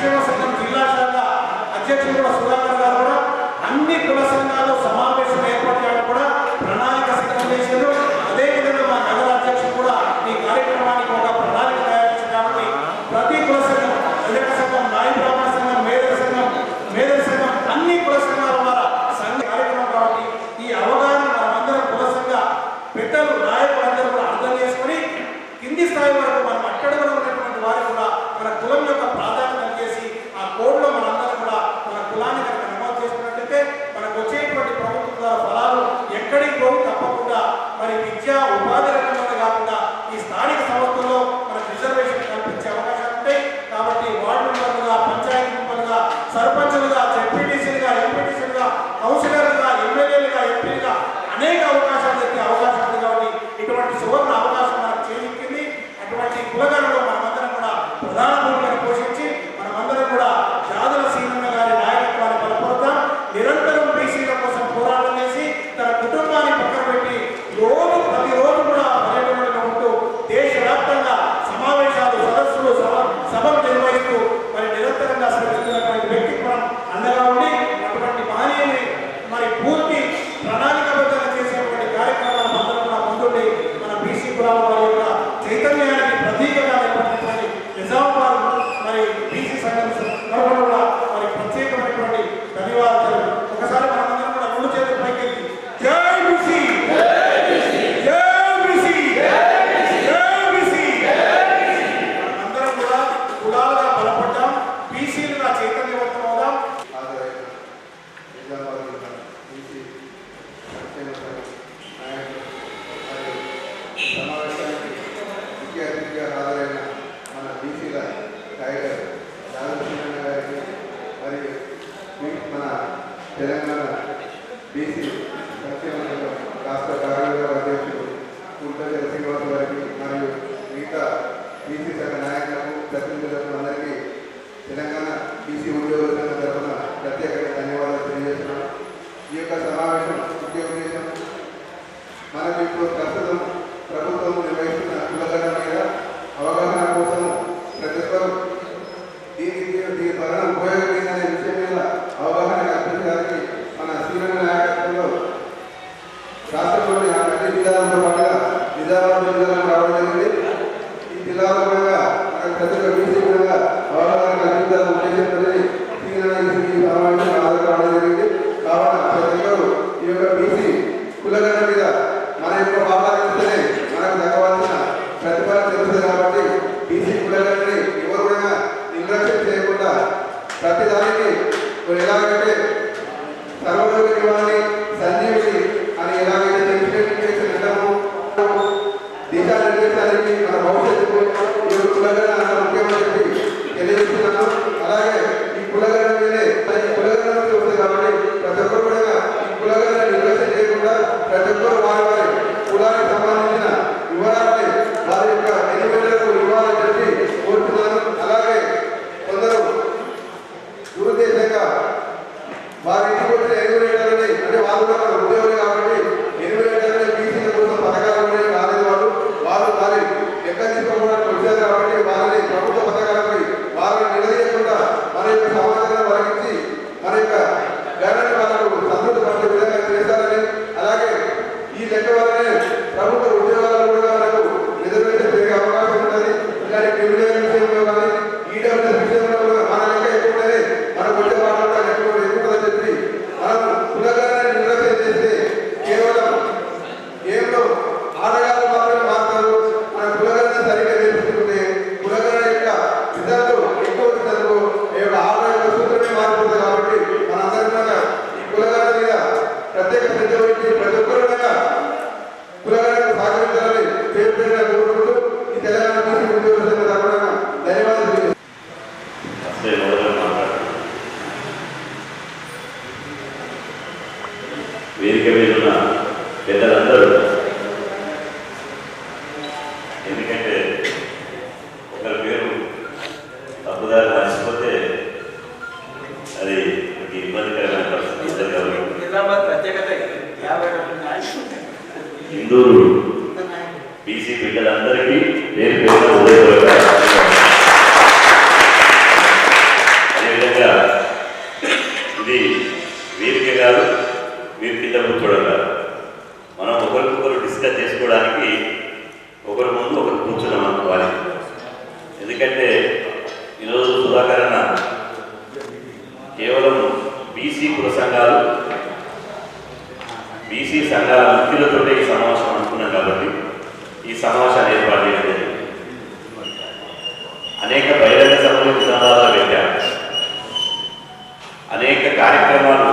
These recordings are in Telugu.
సంక్షేమ సంఘం జిల్లా శాఖ అధ్యక్షుడు కూడా సుధాకర్ గారు కూడా అన్ని కుల సంఘాలు సమావేశం ఏర్పాటు చేయడం కూడా ప్రణాళిక సిద్ధం చేశారు. అదేవిధంగా మా నగర అధ్యక్షుడు కూడా ఈ కార్యక్రమానికి ఒక ప్రణాళిక తయారు చేశారు. కాబట్టి ప్రతి కుల సంఘం, రజక సంఘం, నాయ బ్రాహ్మణ సంఘం, మేధర్ సంఘం అన్ని కుల సంఘాల ద్వారా సంఘ కార్యక్రమం కాబట్టి ఈ అవగాహన మనమందరం కుల సంఘ పెద్దలు నాయకులందరూ కూడా అర్థం చేసుకుని కింది స్థాయి వరకు మనం అట్టడుగున ఉన్నటువంటి వారు కూడా మన కులం యొక్క ప్రాధాన్యత చేసి ఆ కోడ్లో మనందరం కూడా మన కులాన్ని కనుక నమోదు చేసుకున్నట్లయితే మనకు వచ్చేటువంటి ప్రభుత్వం ద్వారా ఫలాలు ఎక్కడికి పోయి తప్పకుండా మరి విద్యా ఉపాధి రంగంలో కాకుండా ఈ స్థానిక సంస్థల్లో మనకు రిజర్వేషన్ కల్పించే అవకాశాలు ఉంటాయి. కాబట్టి వార్డు మెంబర్లుగా, పంచాయతీ మెంబర్లుగా, సర్పంచులుగా, జెడ్పీటీసీలుగా, ఎంపీటీసీలుగా, కౌన్సిలర్లుగా, ఎమ్మెల్యేలుగా, ఎంపీలుగా అనేక అవకాశాలు దొరికే అవకాశం ఉంది. కాబట్టి ఇటువంటి సువర్ణ అవకాశం మనకు చేజిక్కింది. అటువంటి కులగణలో మనమందరం కూడా ప్రధాన భూమికను పోషించి మనమందరం కూడా జాదుల సీనన్న గారి నాయకత్వాన్ని బలపడతాం. నిరంతరం బీసీల కోసం పోరాటం చేసి తన కుటుంబాన్ని పక్కన పెట్టి ప్రతిరోజు కూడా పర్యటనలో ఉంటూ దేశవ్యాప్తంగా సమావేశాలు, సదస్సులు, సభలు నిర్వహిస్తూ మరి నిరంతరంగా శ్రమిస్తున్నటువంటి వ్యక్తికి మనం అండగా ఉండి అటువంటి మహనీయుని మరి పూర్తి ప్రణాళికబద్ధంగా చేసేటువంటి కార్యక్రమాలను అందరూ కూడా ముందుండి మన బీసీ కులాల వారి యొక్క చైతన్యానికి ప్రతీకగా ఏర్పడినటువంటి నిజామాబాద్ మరి బీసీ సంఘం తరఫున కూడా మరి ప్రత్యేకమైనటువంటి ధన్యవాదాలు. ఒకసారి మనమందరం కూడా రెండు చేతులు పైకెత్తి జై బీసీ, జై బీసీ, జై బీసీ. అందరం కూడా కులాలుగా బలపడ్డాం, బీసీలుగా చైతన్యవంతం అవుదాం. సమావేశానికి ముఖ్య అతిథిగా హాజరైన మన బీసీల టైగర్ జాదవ్ గారికి మరియు మన తెలంగాణ బీసీ సంక్షేమ సంఘం రాష్ట్ర కార్యవర్గ అధ్యక్షుడు కుంటజల శ్రీనివాస్ గారికి మరియు మిగతా బీసీ సంఘ నాయకులకు, ప్రతినిధులకు అందరికీ తెలంగాణ బీసీ ఉద్యోగుల సంఘం తరఫున ప్రత్యేకంగా ధన్యవాదాలు తెలియజేస్తున్నాను. ఈ యొక్క సమావేశం ముఖ్య ఉద్దేశం మనకు ఇప్పుడు ప్రస్తుతం ప్రభుత్వం నిర్వహిస్తున్న కులగణన మీద అవగాహన కోసం ప్రతి ఒక్కరూ దీని వలన ఉపయోగం అనే విషయం మీద అవగాహన కల్పించడానికి మన శ్రీరంగ నాయకత్వంలో రాష్ట్రంలోని అన్ని జిల్లాలతో పాటుగా నిజామాబాద్ జిల్లాలో రావడం జరిగింది. ఈ జిల్లాలో కూడా మనకు ప్రతి ఒక్క బీసీ విధంగా అవగాహన కల్పించాలని ఉద్దేశంతో ఈ సమావేశం హాజరు కావడం జరిగింది. కావున ప్రతి ఒక్కరూ ఈ యొక్క బీసీ కులగణన మీద మన యొక్క భావాలనే మనకు తగ్గవలసిన ప్రతిఫలం తెలుస్తుంది. కాబట్టి బీసీ కులగణని ఎవరు కూడా నిర్లక్ష్యం చేయకుండా ప్రతిదానికి ఎలాగంటే సర్వలోక నివారణ, సంజీవిని అని ఎలాగైతే అంటాము, దిశానిర్దేశానికి మన భవిష్యత్తుకు ఈ కులగణన అంత ముఖ్యమని చెప్పి తెలియజేస్తున్నాను. అలాగే ఈ కులగణన మీదే కులగణన వస్తుంది కాబట్టి ప్రతి ఒక్కరు కూడా ఈ కులగణన నిర్లక్ష్యం చేయకుండా ప్రతి ఒక్కరు వారి కులానికి సంబంధించిన వివరాలని వారి యొక్క ఎన్నికలకు ఇవ్వాలని చెప్పి కోరుతున్నాను. అలాగే కొందరు దురుద్దేశంగా వారి ఇంటికి వచ్చిన ఎన్నికలని అంటే వాళ్ళు కూడా ఉద్యోగులు కాబట్టి ఎన్నికలని బీసీల కోసం పథకాలు రాలేదు. వాళ్ళు వారి ఎక్కడ తీసుకోవడానికి వచ్చారు కాబట్టి వారిని ప్రభుత్వ పథకాలపై వారిని నిలదీయకుండా మన యొక్క సమాచారం వరకించి మన యొక్క గణని వాళ్ళకు సంతృప్తి పడే విధంగా చేశారని, అలాగే ఈ లెక్క వల్లనే ప్రభుత్వ ఉద్యోగాలు కూడా మనకు రిజర్వేషన్ పెరిగే అవకాశం ఉంటుంది. ఇలాంటి క్రిమినల్ విషయంలో కానీ ఈడబ్ల్యూఎస్ విషయంలో కూడా మన లెక్క ఎక్కువనే మనకు వచ్చే వాళ్ళు కూడా లెక్క ఎక్కువని చెప్పి మనం కులగణని నిర్లక్ష్యం చేస్తే కేవలం గేమ్లో ఆటగాళ్ళు మాత్రమే మారుతారు. మన కులగణన సరిగ్గా నేర్చుకుంటే కులగణన యొక్క విధానం ఎక్కువ వచ్చినందుకు ఆట యొక్క సూత్రమే మారిపోతుంది. కాబట్టి మనందరం కూడా ఈ కులగణన మీద ప్రత్యేక శ్రద్ధ వహించి ప్రతి ఒక్కరు కూడా కులగణకు సహకరించాలని పేరు పేరుగా కోరుకుంటూ ఈ తెలంగాణ బీసీ ఉద్యోగుల సంఘ తరఫున ధన్యవాదాలు. వేదిక మీద ఉన్న పెద్దలందరూ, ఎందుకంటే ఒకరి పేరు తప్పుదారి మర్చిపోతే అది ఇబ్బందికరమైన పరిస్థితి. ఇందూరు బీసీ బిడ్డలందరికీ పేరు పేరున సుధాకర్ అన్న కేవలం బీసీ కుల సంఘాలు బీసీ సంఘాల ముఖ్యులతో ఈ సమావేశం అనుకున్నాం కాబట్టి ఈ సమావేశాన్ని ఏర్పాటు చేయడం జరిగింది. అనేక బహిరంగ సభలు విధానాలు పెట్టారు, అనేక కార్యక్రమాలు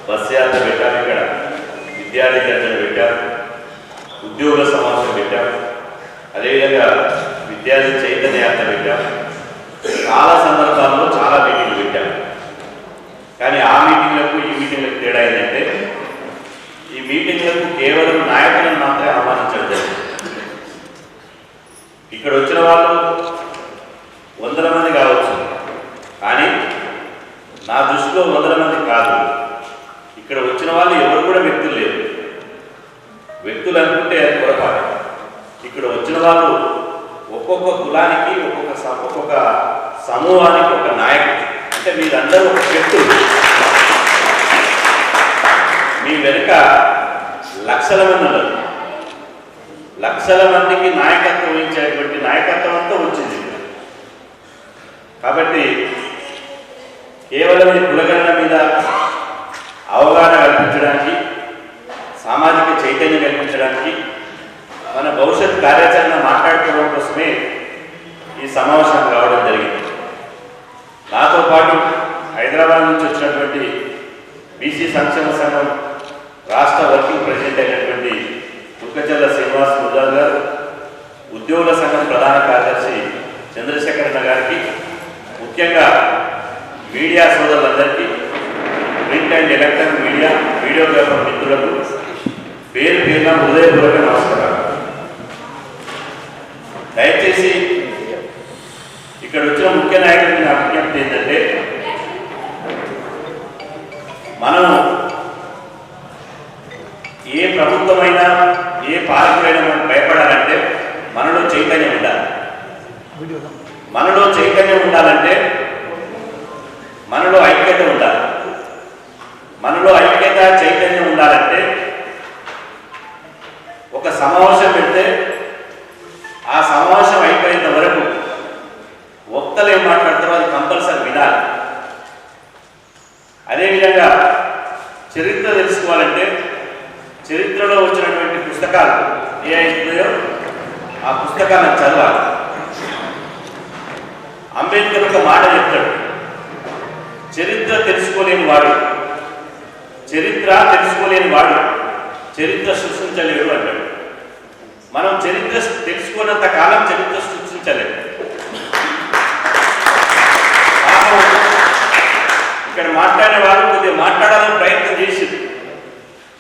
బస్ యాత్ర పెట్టారు, ఇక్కడ విద్యార్థి చర్చలు పెట్టారు, ఉద్యోగుల సమావేశం పెట్టారు, అదేవిధంగా విద్యార్థి చైతన్య యాత్ర పెట్టారు. చాలా సందర్భాల్లో చాలా మీటింగ్లు పెట్టారు. కానీ ఆ మీటింగ్లకు ఈ మీటింగ్లకు తేడా ఏంటంటే ఈ మీటింగ్లకు కేవలం నాయకులను మాత్రమే ఆహ్వానించడం జరిగింది. ఇక్కడ వచ్చిన వాళ్ళు 100 మంది కావచ్చు, కానీ నా దృష్టిలో 100 మంది కాదు. ఇక్కడ వచ్చిన వాళ్ళు ఎవరు కూడా వ్యక్తులు లేరు. వ్యక్తులు అనుకుంటే అది పొరపాటు. ఇక్కడ వచ్చిన వాళ్ళు ఒక్కొక్క కులానికి ఒక్కొక్క సమూహానికి ఒక నాయకుడు. అంటే మీరందరూ ఒక వ్యక్తులు. మీ వెనుక లక్షల మంది ఉన్నారు. లక్షల మందికి నాయకత్వం వహించేటువంటి నాయకత్వం అంతా వచ్చింది. కాబట్టి కేవలం ఈ కులగణన మీద అవగాహన కల్పించడానికి, సామాజిక చైతన్యం కల్పించడానికి, మన భవిష్యత్ కార్యాచరణ మాట్లాడుకోవడం కోసమే ఈ సమావేశం కావడం జరిగింది. నాతో పాటు హైదరాబాద్ నుంచి వచ్చినటువంటి బీసీ సంక్షేమ సంఘం రాష్ట్ర వర్కింగ్ ప్రెసిడెంట్ అయినటువంటి దుర్గచల్ల శ్రీనివాస్ ముద్దాల్ గారు, ఉద్యోగుల సంఘం ప్రధాన కార్యదర్శి చంద్రశేఖరన్న గారికి, ముఖ్యంగా మీడియా సోదరులందరికీ, print and electronic media videographer మిత్రులకు పేరు పేరున హృదయపూర్వక నమస్కారాలు. దయచేసి ఇక్కడ వచ్చిన ముఖ్య నాయకుడికి నా విజ్ఞప్తి ఏంటంటే, మనం ఏ ప్రభుత్వమైనా ఏ పాలకుడైనా మనం భయపడాలంటే మనలో చైతన్యం ఉండాలి. మనలో చైతన్యం ఉండాలంటే మనలో ఐక్యత ఉండాలి. మనలో ఐక్యత చైతన్యం ఉండాలంటే ఒక సమావేశం పెడితే ఆ సమావేశం అయిపోయిన వరకు వక్తలు ఏం మాట్లాడతారో అది కంపల్సరీ వినాలి. అదేవిధంగా చరిత్ర తెలుసుకోవాలంటే చరిత్రలో వచ్చినటువంటి పుస్తకాలు ఏ అవుతున్నాయో ఆ పుస్తకాలను చదవాలి. అంబేద్కర్ ఒక మాట చెప్తాడు, చరిత్ర తెలుసుకోలేని వాడు చరిత్ర సృష్టించలేడు అంటాడు. మనం చరిత్ర తెలుసుకున్నంత కాలం చరిత్ర సృష్టించలేము. ఇక్కడ మాట్లాడిన వారు కొద్దిగా మాట్లాడాలని ప్రయత్నం చేసింది,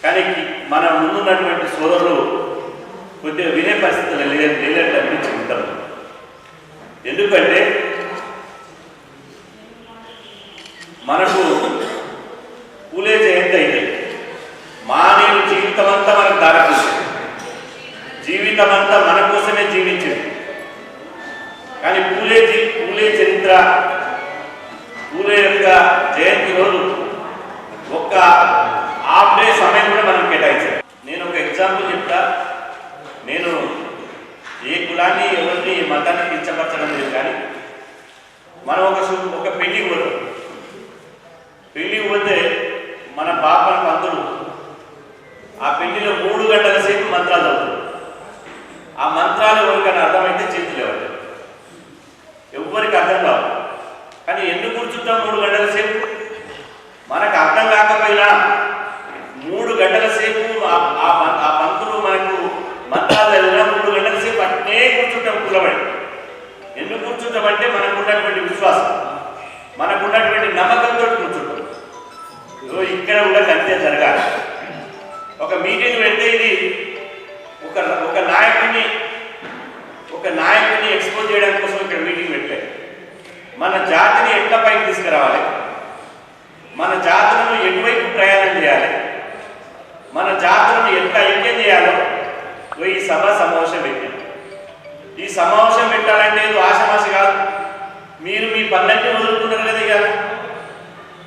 కానీ మన ముందున్నటువంటి సోదరులు కొద్దిగా వినే పరిస్థితులు లేనట్టు అనిపించి ఉంటారు. ఎందుకంటే మనకు పూలే జయంతి అయితే మానవుని జీవితం అంతా మనకు దారితీసింది. జీవితం అంతా మన కోసమే జీవించింది. కానీ పూలే చరిత్ర, పూలే యొక్క జయంతి రోజు ఒక్క హాఫ్ డే సమయం కూడా మనం కేటాయించారు. నేను ఒక ఎగ్జాంపుల్ చెప్తా. నేను ఏ కులాన్ని ఎవరిని మతాన్ని కించపరచడం లేదు, కానీ మనం ఒక పెళ్లికి పోతాం. పెళ్లికి పోతే మన పాపల పంతులు ఆ పెళ్లిలో 3 గంటల సేపు మంత్రాలు చదువుతారు. ఆ మంత్రాలు ఎవరికైనా అర్థమైతే చేతులు ఇవ్వండి, ఎవరికి అర్థం కావు. కానీ ఎందుకు కూర్చుంటాం 3 గంటల సేపు? మనకు అర్థం కాకపోయినా 3 గంటల సేపు ఆ పంతులు మనకు మంత్రాలు చదివినా 3 గంటల సేపు అట్నే కూర్చుంటాం కులబడి. ఎందుకు కూర్చుంటామంటే మనకున్నటువంటి విశ్వాసం, మనకున్నటువంటి నమ్మకంతో కూర్చుంటాం. ఇక్కడ కూడా అంతే జరగాలి. ఒక మీటింగ్ పెడితే ఇది ఒక నాయకుడిని ఎక్స్పోజ్ చేయడం కోసం ఇక్కడ మీటింగ్ పెట్టలేదు. మన జాతిని ఎట్లా పైకి తీసుకురావాలి, మన జాతులను ఎటువైపు ప్రయాణం చేయాలి, మన జాతులను ఎట్లా ఐక్యం చేయాలో ఈ సమావేశం పెట్టాం. ఈ సమావేశం పెట్టాలంటే ఏదో ఆశమాష కాదు. మీరు మీ పనులన్నీ వదులుకున్నారు కదా, ఇక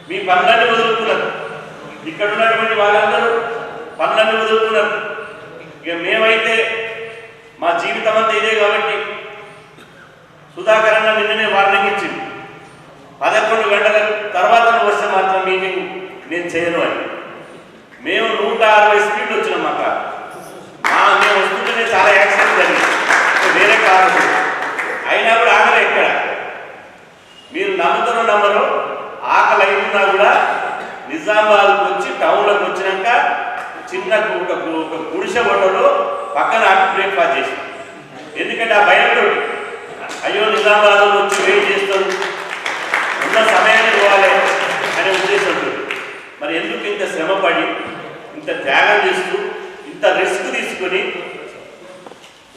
మీ పనులన్నీ వదులుకున్నారు. ఇక్కడ ఉన్నటువంటి వాళ్ళందరూ పనులన్నీ వదులుకున్నారు. ఇక మేమైతే మా జీవితం అంతా ఇదే కాబట్టి సుధాకర్ అన్న నిన్ననే వార్నింగ్ ఇచ్చింది. నేను చేయను అని. మేము 160 స్పీడ్ వచ్చినాం మా కారు. మేము వస్తుంటేనే చాలా యాక్సిడెంట్ జరిగింది, వేరే కారు అయినా కూడా ఆకలి ఎక్కడ. మీరు నమ్ముతారో నమ్మరో, ఆకలి అయినా కూడా నిజామాబాద్కి వచ్చి టౌన్లోకి వచ్చినాక చిన్న ఒక గుడిసె హోటల్లో పక్కన ఆపి బ్రేక్ఫాస్ట్ చేసి, ఎందుకంటే ఆ భయంతో అయ్యో నిజామాబాద్లో వచ్చి వెయిట్ చేస్తారు, ఉన్న సమయాన్ని పోవాలి అనే ఉద్దేశంతో. మరి ఎందుకు ఇంత శ్రమపడి ఇంత త్యాగం చేస్తూ ఇంత రిస్క్ తీసుకొని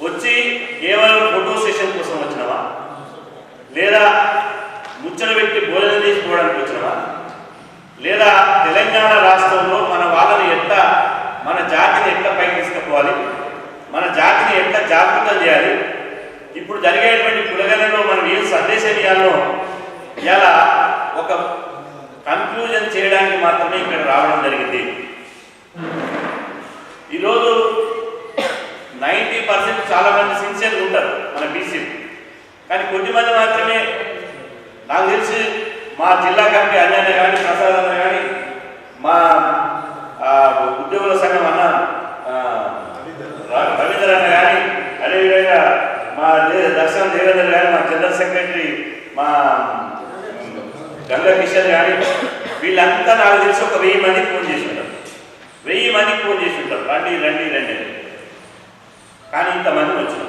వచ్చి కేవలం ఫోటో సెషన్ కోసం వచ్చినావా, లేదా ముచ్చట పెట్టి భోజనం చేసుకోవడానికి వచ్చినావా, లేదా తెలంగాణ రాష్ట్రంలో మన వాళ్ళని ఎట్లా, మన జాతిని ఎట్లా పైకి తీసుకుపోవాలి, మన జాతిని ఎట్లా జాగృతం చేయాలి, ఇప్పుడు జరిగేటువంటి కులగణలో మనం ఏం సందేశం ఇవ్వాలో ఇలా ఒక కన్క్లూజన్ చేయడానికి మాత్రమే ఇక్కడ రావడం జరిగింది. ఈరోజు 90% చాలా మంది సిన్సియర్గా ఉంటారు మన బీసీ, కానీ కొద్దిమంది మాత్రమే. నాకు తెలిసి మా జిల్లా కమిటీ అన్యాయ కానీ, ప్రసాద్ అన్న కానీ, మా ఉద్యోగుల సంఘం అన్న రవీంద్ర అన్న కానీ, అదేవిధంగా మా దర్శన దేవేంద్ర కానీ, మా జనరల్ సెక్రటరీ మా గంగా కిషన్ కానీ, వీళ్ళంతా నాకు తెలిసి ఒక 1000 మందికి ఫోన్ చేసి ఉంటారు. 1000 మందికి ఫోన్ చేసి ఉంటారు, రండి రండి రండి. కానీ ఇంతమంది వచ్చిన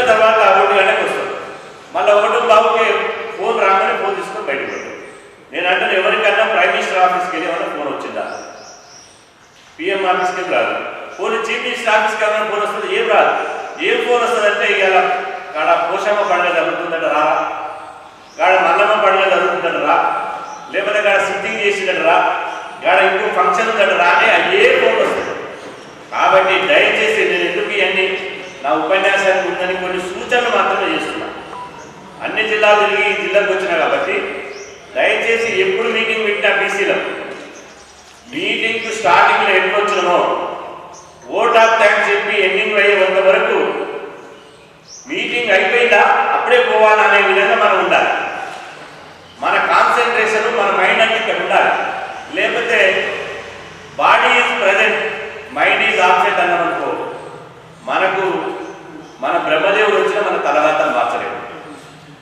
తర్వాత 1 గంటకు వస్తారు. మళ్ళీ 1 బాబుకి ఫోన్ రాగానే ఫోన్ తీసుకొని బయటకు పోతాడు. నేను అంటాను, ఎవరికన్నా ప్రైమ్ మినిస్టర్ ఆఫీస్కి వెళ్ళి ఏమన్నా ఫోన్ వచ్చిందా? పిఎం ఆఫీస్కి రాదు. ఫోన్ చీఫ్ మినిస్టర్ ఆఫీస్కి ఏమైనా ఫోన్ వస్తుంది? ఏం రాదు. ఏం ఫోన్ వస్తుందంటే ఇవాళ కాడ పోషమ్మ పండుగ జరుగుతుందట రా, గాడ మల్లమ్మ పండుగ జరుగుతుందట రా, లేకపోతే గాడ సిట్టింగ్ చేసిందట రా, గాడ ఇంకో ఫంక్షన్ ఉందట రా అని అయ్యే ఫోన్ వస్తుంది. కాబట్టి దయచేసి నేను ఎందుకు ఇవన్నీ నా ఉపన్యాసానికి ఉందని కొన్ని సూచనలు మాత్రమే చేస్తున్నాను. అన్ని జిల్లాలు తిరిగి ఈ జిల్లాకు వచ్చినా కాబట్టి దయచేసి ఎప్పుడు మీటింగ్ పెట్టినా బీసీలో మీటింగ్కు స్టార్టింగ్లో ఎప్పుడు వచ్చినామో ఓట్ ఆఫ్ థ్యాంక్స్ చెప్పి ఎండింగ్ అయ్యేంత వరకు మీటింగ్ అయిపోయిందా అప్పుడే పోవాలనే విధంగా మనం ఉండాలి. మన కాన్సన్ట్రేషన్, మన మైండ్ అంటే ఇక్కడ ఉండాలి. లేకపోతే body is present, mind is absent అన్నామనుకో, మనకు మన బ్రహ్మదేవుడు వచ్చిన మన తలరాతను మార్చలేము.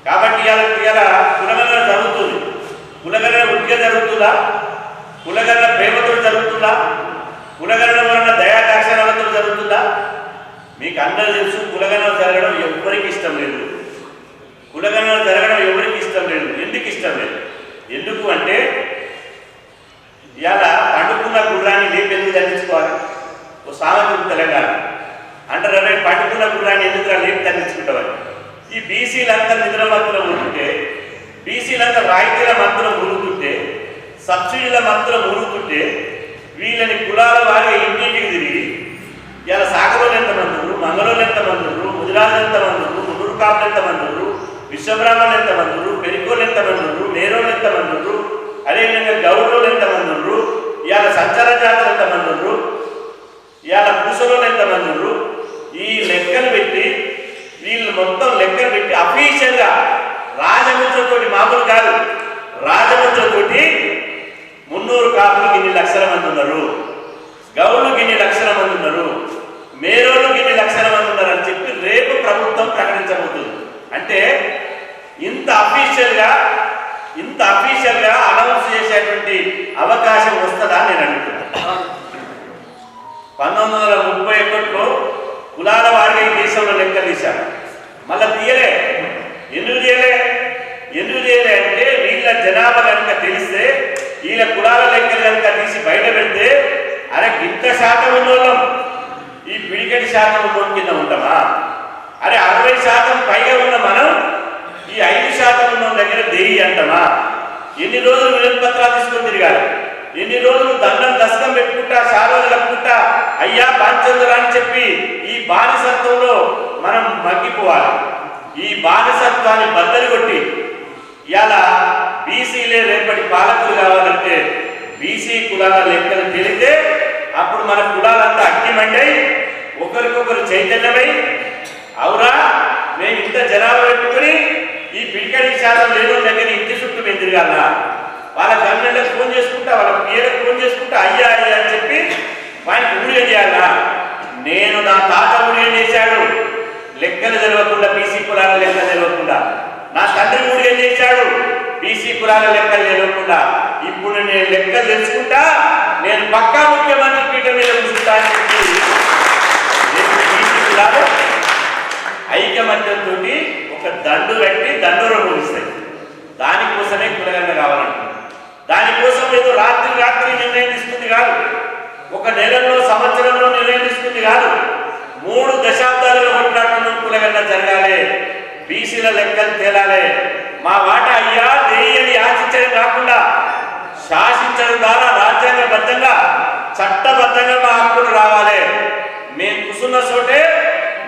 కాబట్టి ఇలా కులగణన జరుగుతుంది. కులగణన ఉద్యోగ జరుగుతుందా? కులగణన ప్రేమతో జరుగుతుందా? కులగణన వలన దయాదాక్షణాలతో జరుగుతుందా? మీకు అందరూ తెలుసు, కులగణన జరగడం ఎవరికి ఇష్టం లేదు. కులగణన జరగడం ఎవరికి ఇష్టం లేదు. ఎందుకు ఇష్టం లేదు? ఎందుకు అంటే ఇవాళ పండుకున్న గుర్రాన్ని లేపెందుకు దండించుకోవాలి? ఓ సామెత తెలంగాణ అంటారు, పండుకున్న గుర్రాన్ని ఎందుకు లేపి దండించుకుంటామని. ఈ బీసీలంతా నిధుల మంత్రం ఊరుకుంటే, బీసీలంతా రాయితీల మంత్రం ఊరుకుంటే, సబ్సిడీల మంత్రం ఊరుకుంటే, వీళ్ళని కులాల వారిగా ఇంటింటికి తిరిగి ఇలా సాగరోలు ఎంతమంది ఉన్నారు, మంగళోళ్ళు ఎంతమంది ఉన్నారు, ముదిరాజులు ఎంతమంది ఉన్నారు, మున్నూరు కాపులు ఎంతమంది ఉన్నారు, విశ్వబ్రాహ్మణులు ఎంతమంది ఉన్నారు, పెరికోళ్ళు ఎంతమంది ఉన్నారు, నేరోళ్ళు ఎంతమంది ఉన్నారు, అదేవిధంగా గౌడోళ్ళు ఎంతమంది ఉన్నారు, ఇవాళ సంచార జాతులు ఎంతమంది ఉన్నారు, ఇవాళ పూసలోళ్ళు ఎంతమంది ఉన్నారు, ఈ లెక్కలు పెట్టి వీళ్ళు మొత్తం లెక్కలు పెట్టి అఫీషియల్గా రాజముద్రతోటి, మామూలు కాదు, రాజముద్రతోటి 300 కాపులకు ఇన్ని లక్షల మంది ఉన్నారు, గౌళ్ళకి ఇన్ని లక్షల మంది ఉన్నారు, మేరోళ్ళకి ఇన్ని లక్షల మంది ఉన్నారు అని చెప్పి రేపు ప్రభుత్వం ప్రకటించబోతుంది. అంటే ఇంత అఫీషియల్గా అనౌన్స్ చేసేటువంటి అవకాశం వస్తుందా నేను అడుగుతున్నాను. 1931లో కులాల వారిగా ఈ దేశంలో లెక్క తీశారు. మళ్ళీ తీయలే. ఎందుకు చేయలే అంటే వీళ్ళ జనాభా కనుక తెలిస్తే, వీళ్ళ కులాల లెక్కలు కనుక తీసి బయట పెడితే, అరే ఇంత శాతం ఉన్నోళ్ళం ఈ పిడికటి శాతం ఉన్నోళ్ళ కింద ఉంటామా? అరే 60% పైగా ఉన్న మనం ఈ 5% ఉన్న దగ్గర దేయి అంటామా? ఎన్ని రోజులు వినతి పత్రాలు తీసుకొని తిరగాలి? ఎన్ని రోజులు దండం దశకం పెట్టుకుంటా, శాలువలు కప్పుకుంటా అయ్యా బాధ్యతరా అని చెప్పి ఈ బానిసత్వంలో మనం మగ్గిపోవాలి. ఈ బానిసత్వాన్ని బద్దలు కొట్టి ఇవాళ బీసీలే రేపటి పాలకులు కావాలంటే బీసీ కులాల లెక్కలు తెలితే అప్పుడు మన కులాలంతా అగ్గిమండై ఒకరికొకరు చైతన్యమై, అవురా మేము ఇంత జనాభా పెట్టుకుని ఈ పిడికడి శాతం లేని దగ్గర ఇంటి చుట్టూ మేము తిరగాల, వాళ్ళ గవర్నమెంట్లకు ఫోన్ చేసుకుంటా, వాళ్ళ పిల్లలకు ఫోన్ చేసుకుంటా, అయ్యా అయ్యా అని చెప్పి వానికి ఊడిగా చేయాలా? నేను నా తాత ఊడిగా చేశాడు లెక్కలు తెలియకుండా, బీసీ కులాల లెక్కలు తెలియకుండా. నా తండ్రి ఊడిగా చేశాడు బీసీ కులాల లెక్కలు తెలియకుండా. ఇప్పుడు నేను లెక్కలు తెలుసుకుంటా, నేను పక్కా ముఖ్యమంత్రి పీఠ మీద కూర్చుంటా అని చెప్పి బీసీ కులాలు ఐకమత్యంతో ఒక దండు కట్టి దండోరం ముగిస్తాయి. దానికోసమే కులగన్న కావాలంటున్నారు. దానికోసం ఏదో రాత్రి నిర్ణయం తీసుకుంది కాదు, ఒక నెలలో సంవత్సరంలో నిర్ణయం తీసుకుంది కాదు. 3 దశాబ్దాలుగా కొట్లాడుతున్న కులగన్న జరగాలి, బీసీల లెక్కలు తేలాలి. మా వాటా అయ్యా దేయని ఆశించడం కాకుండా శాసించడం ద్వారా రాజ్యాంగబద్ధంగా చట్టబద్ధంగా మా హక్కులు రావాలి. మేము కూర్చున్న చోటే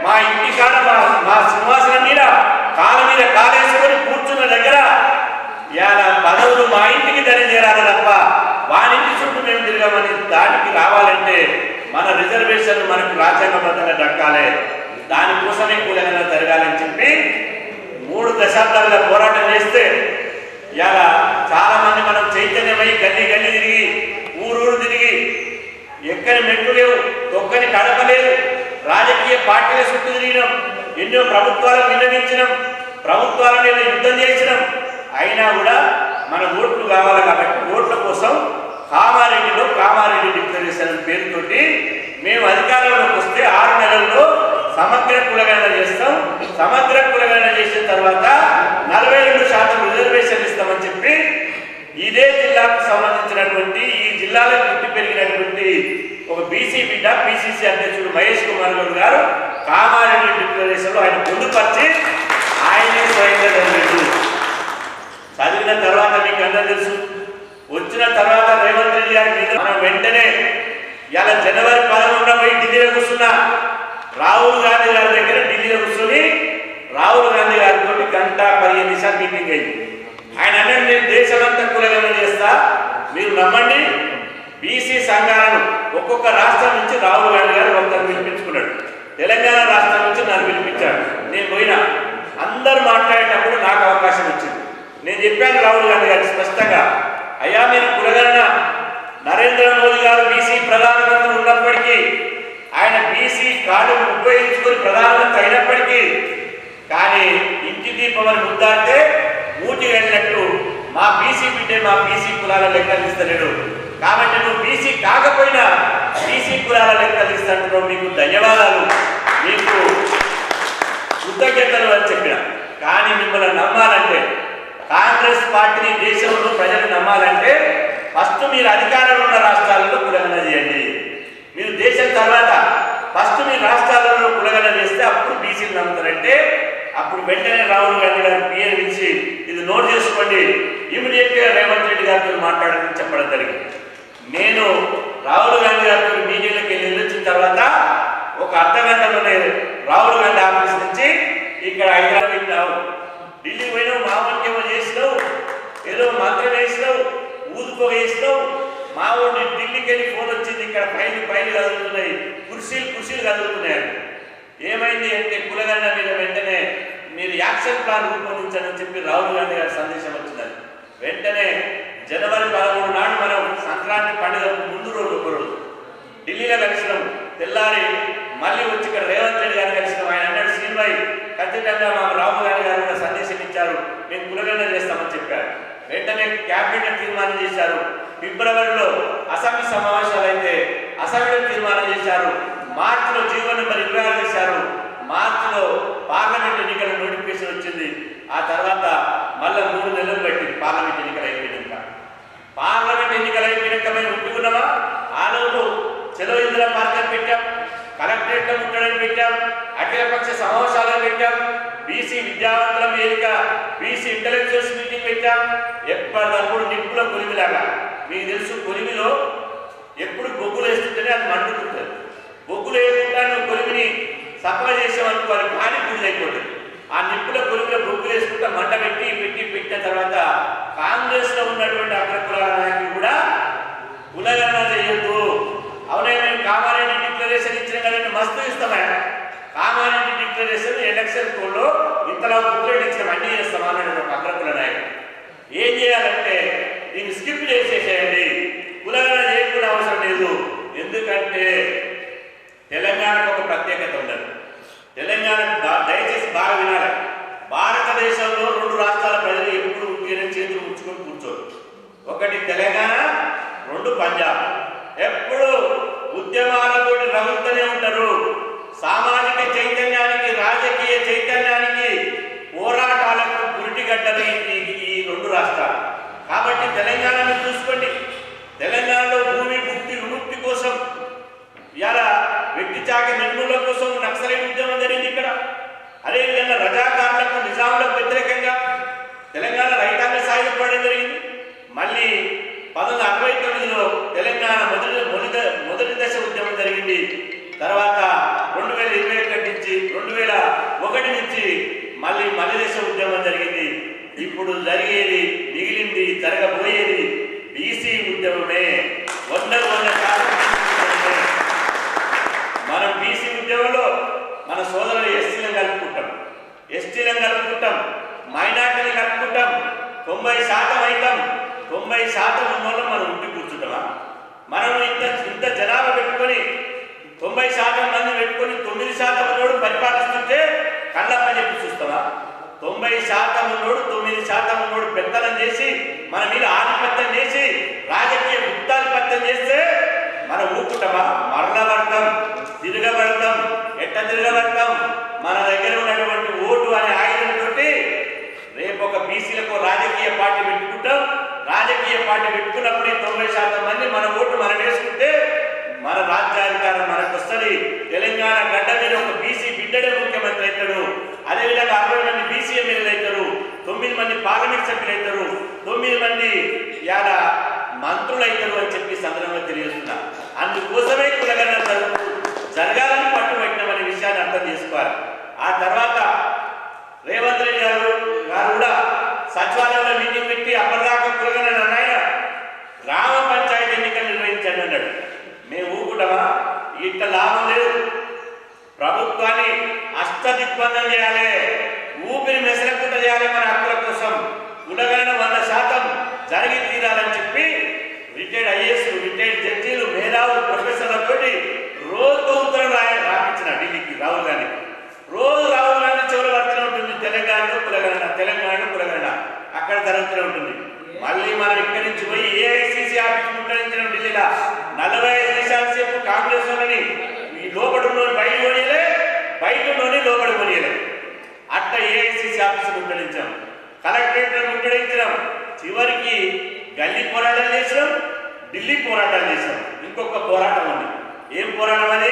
మా ఇంటి కాడ మా సింహాసనం మీద కాళ్ళ మీద కాలేసుకొని కూర్చున్న దగ్గర ఇవాళ పదవులు మా ఇంటికి చేరాలి తప్ప వానింటి చుట్టూ మేము తిరగమని. దానికి రావాలంటే మన రిజర్వేషన్లు మనకు రాజ్యాంగబద్ధంగా దక్కాలి. దానికోసమే కులగన్న జరగాలని చెప్పి 3 దశాబ్దాలుగా పోరాటం చేస్తే ఇవాళ చాలా మంది మనం చైతన్యమై గల్లీ గల్లీ తిరిగి ఊరూరు తిరిగి ఎక్కని మెట్లు లేవు, తొక్కని కడప లేదు, రాజకీయ పార్టీల చుట్టూ తిరిగినాం, ఎన్నో ప్రభుత్వాలకు విన్నవించినాం, ప్రభుత్వాల మీద యుద్ధం చేసినాం. అయినా కూడా మన ఓట్లు కావాలి కాబట్టి ఓట్ల కోసం కామారెడ్డి డిక్లరేషన్ పేరుతోటి మేము అధికారంలోకి వస్తే 6 నెలల్లో సమగ్ర కులగణన చేస్తాం. సమగ్ర కులగణన చేసిన తర్వాత 42% రిజర్వేషన్ ఇస్తామని చెప్పి ఇదే జిల్లాకు సంబంధించినటువంటి ఈ జిల్లాలో పుట్టి పెరిగినటువంటి ఒక బీసీ బిడ్డ పిసిసి అధ్యక్షుడు మహేష్ కుమార్ గౌడ్ గారు కామారెడ్డి డిక్లరేషన్ లో ఆయన పొందుపరిచి ఆయనే స్వయంగా చదివిన తర్వాత మీకు అందరూ తెలుసు. వచ్చిన తర్వాత రేవంత్ రెడ్డి గారి మీద మనం వెంటనే ఇలా జనవరి 11న పోయి ఢిల్లీలో కూర్చున్నా. రాహుల్ గాంధీ గారి దగ్గర ఢిల్లీలో కూర్చొని రాహుల్ గాంధీ గారితో 1:15 నిమిషాలు మీటింగ్ అయింది. ఆయన అన్నాడు, నేను దేశమంతా కులగణన చేస్తా, మీరు నమ్మండి. బీసీ సంఘాలను ఒక్కొక్క రాష్ట్రం నుంచి రాహుల్ గాంధీ గారు ఒకరు పిలిపించుకున్నాడు. తెలంగాణ రాష్ట్రం నుంచి నన్ను పిలిపించాడు. నేను పోయినా, అందరు మాట్లాడేటప్పుడు నాకు అవకాశం వచ్చింది. నేను చెప్పాను రాహుల్ గాంధీ గారికి స్పష్టంగా, అయ్యా మీరు కులగణన నరేంద్ర మోదీ గారు బీసీ ప్రధానమంత్రి ఉన్నప్పటికీ, ఆయన బీసీ కార్డును ఉపయోగించుకొని ప్రధానమంత్రి అయినప్పటికీ, కానీ ఇంటి దీపం అని ముద్దాడితే మూటి వెళ్ళినట్టు మా బీసీ బిడ్డే మా బీసీ కులాల లెక్కలు ఇస్తలేడు. కాబట్టి నువ్వు బీసీ కాకపోయినా బీసీ కులాల లెక్కలు ఇస్తాంటున్నావు, మీకు ధన్యవాదాలు, మీకు కృతజ్ఞతలు అని చెప్పిన. కానీ మిమ్మల్ని నమ్మాలంటే, కాంగ్రెస్ పార్టీని దేశంలో ప్రజలు నమ్మాలంటే ఫస్ట్ మీరు అధికారంలో ఉన్న రాష్ట్రాలలో కులగణన చేయండి. మీరు దేశం తర్వాత ఫస్ట్ మీ రాష్ట్రాలలో కులగణన చేస్తే అప్పుడు బీసీలు నమ్ముతారంటే అప్పుడు వెంటనే రాహుల్ గాంధీ గారు పిఎన్ ఇచ్చి ఇది నోట్ చేసుకోండి, ఇమీడియట్గా రేవంత్ రెడ్డి గారితో మాట్లాడాలని చెప్పడం జరిగింది. నేను రాహుల్ గాంధీ గారితో మీటింగ్లోకి వెళ్ళిన తర్వాత ఒక అర్ధగంటలోనే రాహుల్ గాంధీ ఆఫీస్ నుంచి ఇక్కడ హైదరాబాద్ వెళ్ళినావు, ఢిల్లీ పోయినావు, మామూలుకేమో చేసినావు, ఏదో మంత్రం వేసినావు, ఊదుకో వేసినావు, మా ఊరిని ఢిల్లీకి వెళ్ళి ఫోన్ వచ్చింది, ఇక్కడ పైలు కదులుతున్నాయి, కుర్చీలు కదులుతున్నాయి. ఏమైంది అంటే కులగణన మీద వెంటనే మీరు యాక్షన్ ప్లాన్ రూపొందించాలని చెప్పి రాహుల్ గాంధీ గారి సందేశం వచ్చిందని వెంటనే జనవరి 13 నాడు మనం సంక్రాంతి పండుగకు ముందు రోజు ఒకరోజు ఢిల్లీలో కలిసినాం. తెల్లారి మళ్ళీ వచ్చి ఇక్కడ రేవంత్ రెడ్డి గారు కలిసినాం. ఆయన అన్నాడు, శ్రీనివాయ్ ఖచ్చితంగా మాకు రాహుల్ గాంధీ గారు కూడా సందేశం ఇచ్చారు, మేము కులగణన చేస్తామని చెప్పారు. వెంటనే క్యాబినెట్ తీర్మానం చేశారు. ఫిబ్రవరిలో అసెంబ్లీ సమావేశాలు అయితే అసెంబ్లీలో తీర్మానం చేశారు. మార్చిలో జీవో నెంబర్ 26 చేశారు. మార్చిలో పార్లమెంట్ ఎన్నికల నోటిఫికేషన్ వచ్చింది. ఆ తర్వాత మళ్ళీ 3 నెలలు పట్టింది పార్లమెంట్ ఎన్నికలు అయిపోయినాక. పార్లమెంట్ ఎన్నికలు అయిపోయినాక మేము ఒప్పుకున్నామా? ఆ రోజు చెలో ఇందిరా పార్క్ పెట్టాం, కలెక్టరేట్లో ముట్టడం పెట్టాం, అఖిలపక్ష సమావేశాలను పెట్టాం, బీసీ విద్యావంతుల వేదిక, బీసీ ఇంటలెక్చువల్స్ మీటింగ్ పెట్టాం. ఎప్పటికప్పుడు నిప్పుల కొలిమిలాగా. మీకు తెలుసు, కొలిమిలో ఎప్పుడు బొగ్గులు వేస్తుంటేనే అది మండుతుంటుంది. బొగ్గులు వేయకుండా నువ్వు కొలిమిని సప్లై చేసామనుకో అది కాని పూజ అయిపోతుంది. ఆ నిప్పుల కొలిమిలో బొగ్గులు వేసుకుంటా మంట పెట్టిన తర్వాత కాంగ్రెస్లో ఉన్నటువంటి అగ్రకులాల నాయకులు కూడా కులగణన చేయొద్దు, అవునే మేము కామారెడ్డి డిక్లరేషన్ ఇచ్చిన కదండి మస్తు ఇస్తామా, కామారెడ్డి డిక్లరేషన్ ఎలక్షన్ కోడ్లో ఇంతలా బుక్లెట్ ఇచ్చిన అన్నీ చేస్తాం అన్నాడు ఒక అగ్రకుల నాయకుడు. ఏం చేయాలంటే దీన్ని ఒకటి తెలంగాణ, రెండు పంజాబ్. ఎప్పుడు ఉద్యమాలతోటి రగులుతూనే ఉంటారు. సామాజిక చైతన్యానికి, రాజకీయ చైతన్యానికి, పోరాటాలకు పురిటిగడ్డలు ఈ రెండు రాష్ట్రాలు. కాబట్టి తెలంగాణను చూసుకోండి. తెలంగాణలో భూమి ముక్తి విముక్తి కోసం, ఇలా వెట్టి చాకి నిర్మూలన కోసం నక్సలైట్ ఉద్యమం జరిగింది ఇక్కడ. అదేవిధంగా రజాకారులకు, నిజాములకు వ్యతిరేకంగా తెలంగాణ రైతాంగ సాయుధ పోరాటం జరిగింది. మళ్ళీ 1969లో తెలంగాణ మొదటి దశ ఉద్యమం జరిగింది. తర్వాత 2021 నుంచి 2001 నుంచి మళ్ళీ దశ ఉద్యమం జరిగింది. ఇప్పుడు జరిగేది, మిగిలింది, జరగబోయేది బీసీ ఉద్యమమే. 100% మనం బీసీ ఉద్యమంలో మన సోదరులు ఎస్టీలను కలుపుకుంటాం, మైనార్టీని కలుపుకుంటాం. 90% అవుతాం. 90% ఉన్నోళ్ళం మనం ఉండి కూర్చుంటామా? మనం ఇంత జనాభా పెట్టుకొని 90% మంది పెట్టుకొని 9% ఉన్నోడు పరిపాలిస్తుంటే కళ్ళప్ప చెప్పి చూస్తామా? 90% ఉన్నోడు 9% ఉన్నోడు పెత్తనం చేసి మన మీద ఆధిపత్యం చేసి రాజకీయ గుప్తాధిపత్యం చేస్తే మనం ఊరుకుంటామా? మరలబడతాం, తిరగబడతాం. తిరగబడతాం? మన దగ్గర ఉన్నటువంటి ఓటు అనే ఆయుధంతో రేపు ఒక బీసీలకు రాజకీయ పార్టీ పెట్టుకుంటాం. రాజకీయ పార్టీ పెట్టుకున్నప్పుడు 90% మంది మన ఓటు మనం వేసుకుంటే మన రాజ్యాధికారం మనకు వస్తుంది. తెలంగాణ గడ్డ మీద ఒక బీసీ బిడ్డడే ముఖ్యమంత్రి అవుతాడు. అదేవిధంగా 60 మంది బీసీ ఎమ్మెల్యేలు అవుతారు, 9 మంది పార్లమెంట్ సభ్యులు అవుతారు, 9 మంది మంత్రులు అవుతారు అని చెప్పి సందర్భంగా తెలియజేస్తున్నా. అందుకోసమే కులగణన జరగాలని పట్టుబట్టినామనే విషయాన్ని అర్థం చేసుకోవాలి. ఆ తర్వాత రేవంత్ రెడ్డి గారు కూడా సచివాలయంలో మీటింగ్ పెట్టి అప్పటిదాకా కులగణన అన్నాయ గ్రామ పంచాయతీ ఎన్నికలు నిర్వహించండి అన్నాడు. మేము ఊరుకుంటామా? ఇట్లా లాభం లేదు. ప్రభుత్వాన్ని అష్టదిగ్బంధం చేయాలి, ఊపిరి మెసరకుండా చేయాలి. మన హక్కుల కోసం కులగణన 100% జరిగి తీరాలని చెప్పి రిటైర్డ్ ఐఏఎస్, రిటైర్డ్ జడ్జీలు, మేధావులు, ప్రొఫెసర్లతో రోజు ఉత్తరం రాపించిన ఢిల్లీకి రాహుల్ గాంధీ. రోజు రాహుల్ గాంధీ చెవులు పడుతూనే ఉంటుంది, తెలంగాణలో కులగణన అక్కడ జరుగుతూనే ఉంటుంది. మళ్ళీ మనం ఇక్కడి నుంచి పోయి ఏఐసిసి ఆఫీస్ ముట్టడించిన ఢిల్లీలో 45 నిమిషాల సేపు కాంగ్రెస్ వాళ్ళని లోపల బయట కొనియలే, బయట లోపల కొనియలే. అట్లా ఏఐసిసి ఆఫీస్ ముట్టడించాం, కలెక్టరేట్ ముట్టడించినాం. చివరికి గల్లీ పోరాటాలు చేసినాం, ఢిల్లీ పోరాటాలు చేసినాం. ఇంకొక పోరాటం ఉంది. ఏం పోరాటం అది?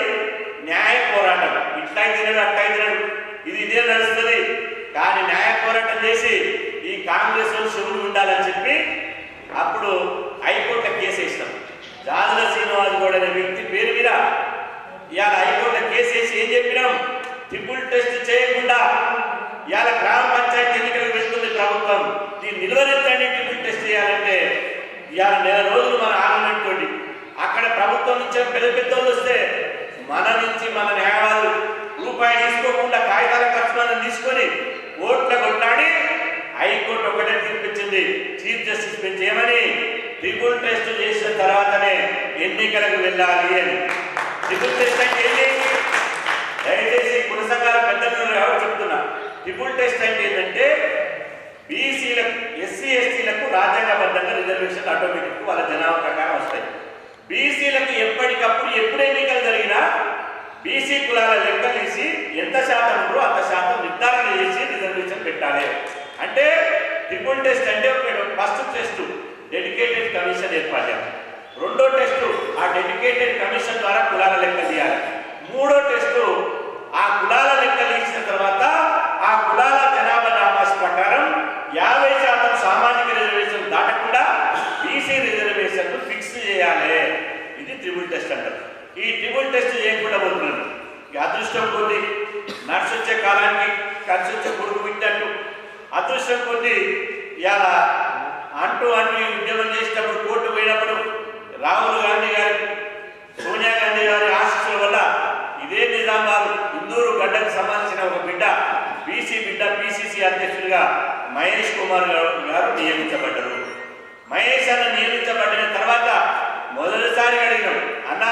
న్యాయ పోరాటం. ఇట్లా అయితేనాడు, అట్లా అయితేనాడు, ఇదే నడుస్తుంది. కానీ న్యాయ పోరాటం చేసి ఈ కాంగ్రెస్ శివుడు ఉండాలని చెప్పి అప్పుడు హైకోర్టులో కేసు వేసినాం. జాదుల శ్రీనివాస్ గౌడ్ అనే వ్యక్తి పేరు మీద ఇవాళ హైకోర్టులో కేసు వేసి ఏం చెప్పినాం? ట్రిపుల్ టెస్ట్ చేయకుండా ఇవాళ గ్రామ పంచాయతీ ఎన్నికలకు వెళ్తుంది ప్రభుత్వం, దీన్ని నిలువరించండి. ట్రిపుల్ టెస్ట్ చేయాలంటే ఇవాళ 1 నెల రోజులు మన ఆర్గ్యుమెంట్ తోటి అక్కడ ప్రభుత్వం నుంచి పెద్దోళ్ళు వస్తే మన నుంచి మన న్యాయవాదులు రూపాయి తీసుకోకుండా కాగితాల ఖర్చులను తీసుకొని ఓట్ల కొట్లాడి హైకోర్టు ఒకటే తీర్పిచ్చింది. చీఫ్ జస్టిస్ బెంచ్ ఏమని? ట్రిపుల్ టెస్ట్ చేసిన తర్వాతనే ఎన్నికలకు వెళ్ళాలి అని. ట్రిపుల్ టెస్ట్ అంటే ఏంటి? దయచేసి కుల సంఘాల పెద్దలు ఎవరు చెప్తున్నా, ట్రిపుల్ టెస్ట్ అంటే ఏంటంటే బీసీలకు, ఎస్సీ ఎస్టీలకు రాజ్యాంగబద్ధంగా రిజర్వేషన్ ఆటోమేటిక్ వాళ్ళ జనాభా ప్రకారం వస్తాయి. బీసీలకు ఎప్పటికప్పుడు ఎప్పుడు ఎన్నికలు జరిగినా బీసీ కులాల లెక్క తీసి ఎంత శాతం ఉందో అంత శాతం నిర్ధారణ చేసి రిజర్వేషన్ పెట్టాలి. అంటే ట్రిపుల్ టెస్ట్ అంటే ఫస్ట్ టెస్ట్ డెడికేటెడ్ కమిషన్ ఏర్పాటు చేయాలి. రెండో టెస్టు ఆ డెడికేటెడ్ కమిషన్ ద్వారా కులాల లెక్క తీయాలి. మూడో టెస్టు ఆ కులాల లెక్క తీసిన తర్వాత ఆ కులాల జనాభా దామాష ప్రకారం 50% సామాజిక రిజర్వేషన్ దాటకుండా బీసీ రిజర్వేషన్ ఫిక్స్ చేయాలి. ఇది ట్రిపుల్ టెస్ట్ అంటారు. ఈ ట్రిపుల్ టెస్ట్ చేయకుండా పోతున్నాను. అదృష్టం కొద్ది నర్సు వచ్చే కాలానికి కలిసి వచ్చే కొడుకు వింటట్టు అదృష్టం కొద్ది ఇలా అంటూ ఉద్యమం చేసేటప్పుడు కోర్టు పోయినప్పుడు రాహుల్ గాంధీ గారి, సోనియా గాంధీ గారి ఆశీస్సుల వల్ల ఇదే నిజామాబాద్ ఇందూరు గడ్డకు సంబంధించిన ఒక బిడ్డ, బీసీ బిడ్డ, పిసిసి అధ్యక్షుడిగా మహేష్ కుమార్ గారు నియమించబడ్డారు. మహేష్ అన్న నియమించబడిన తర్వాత మొదటిసారి అడిగినాం, అన్న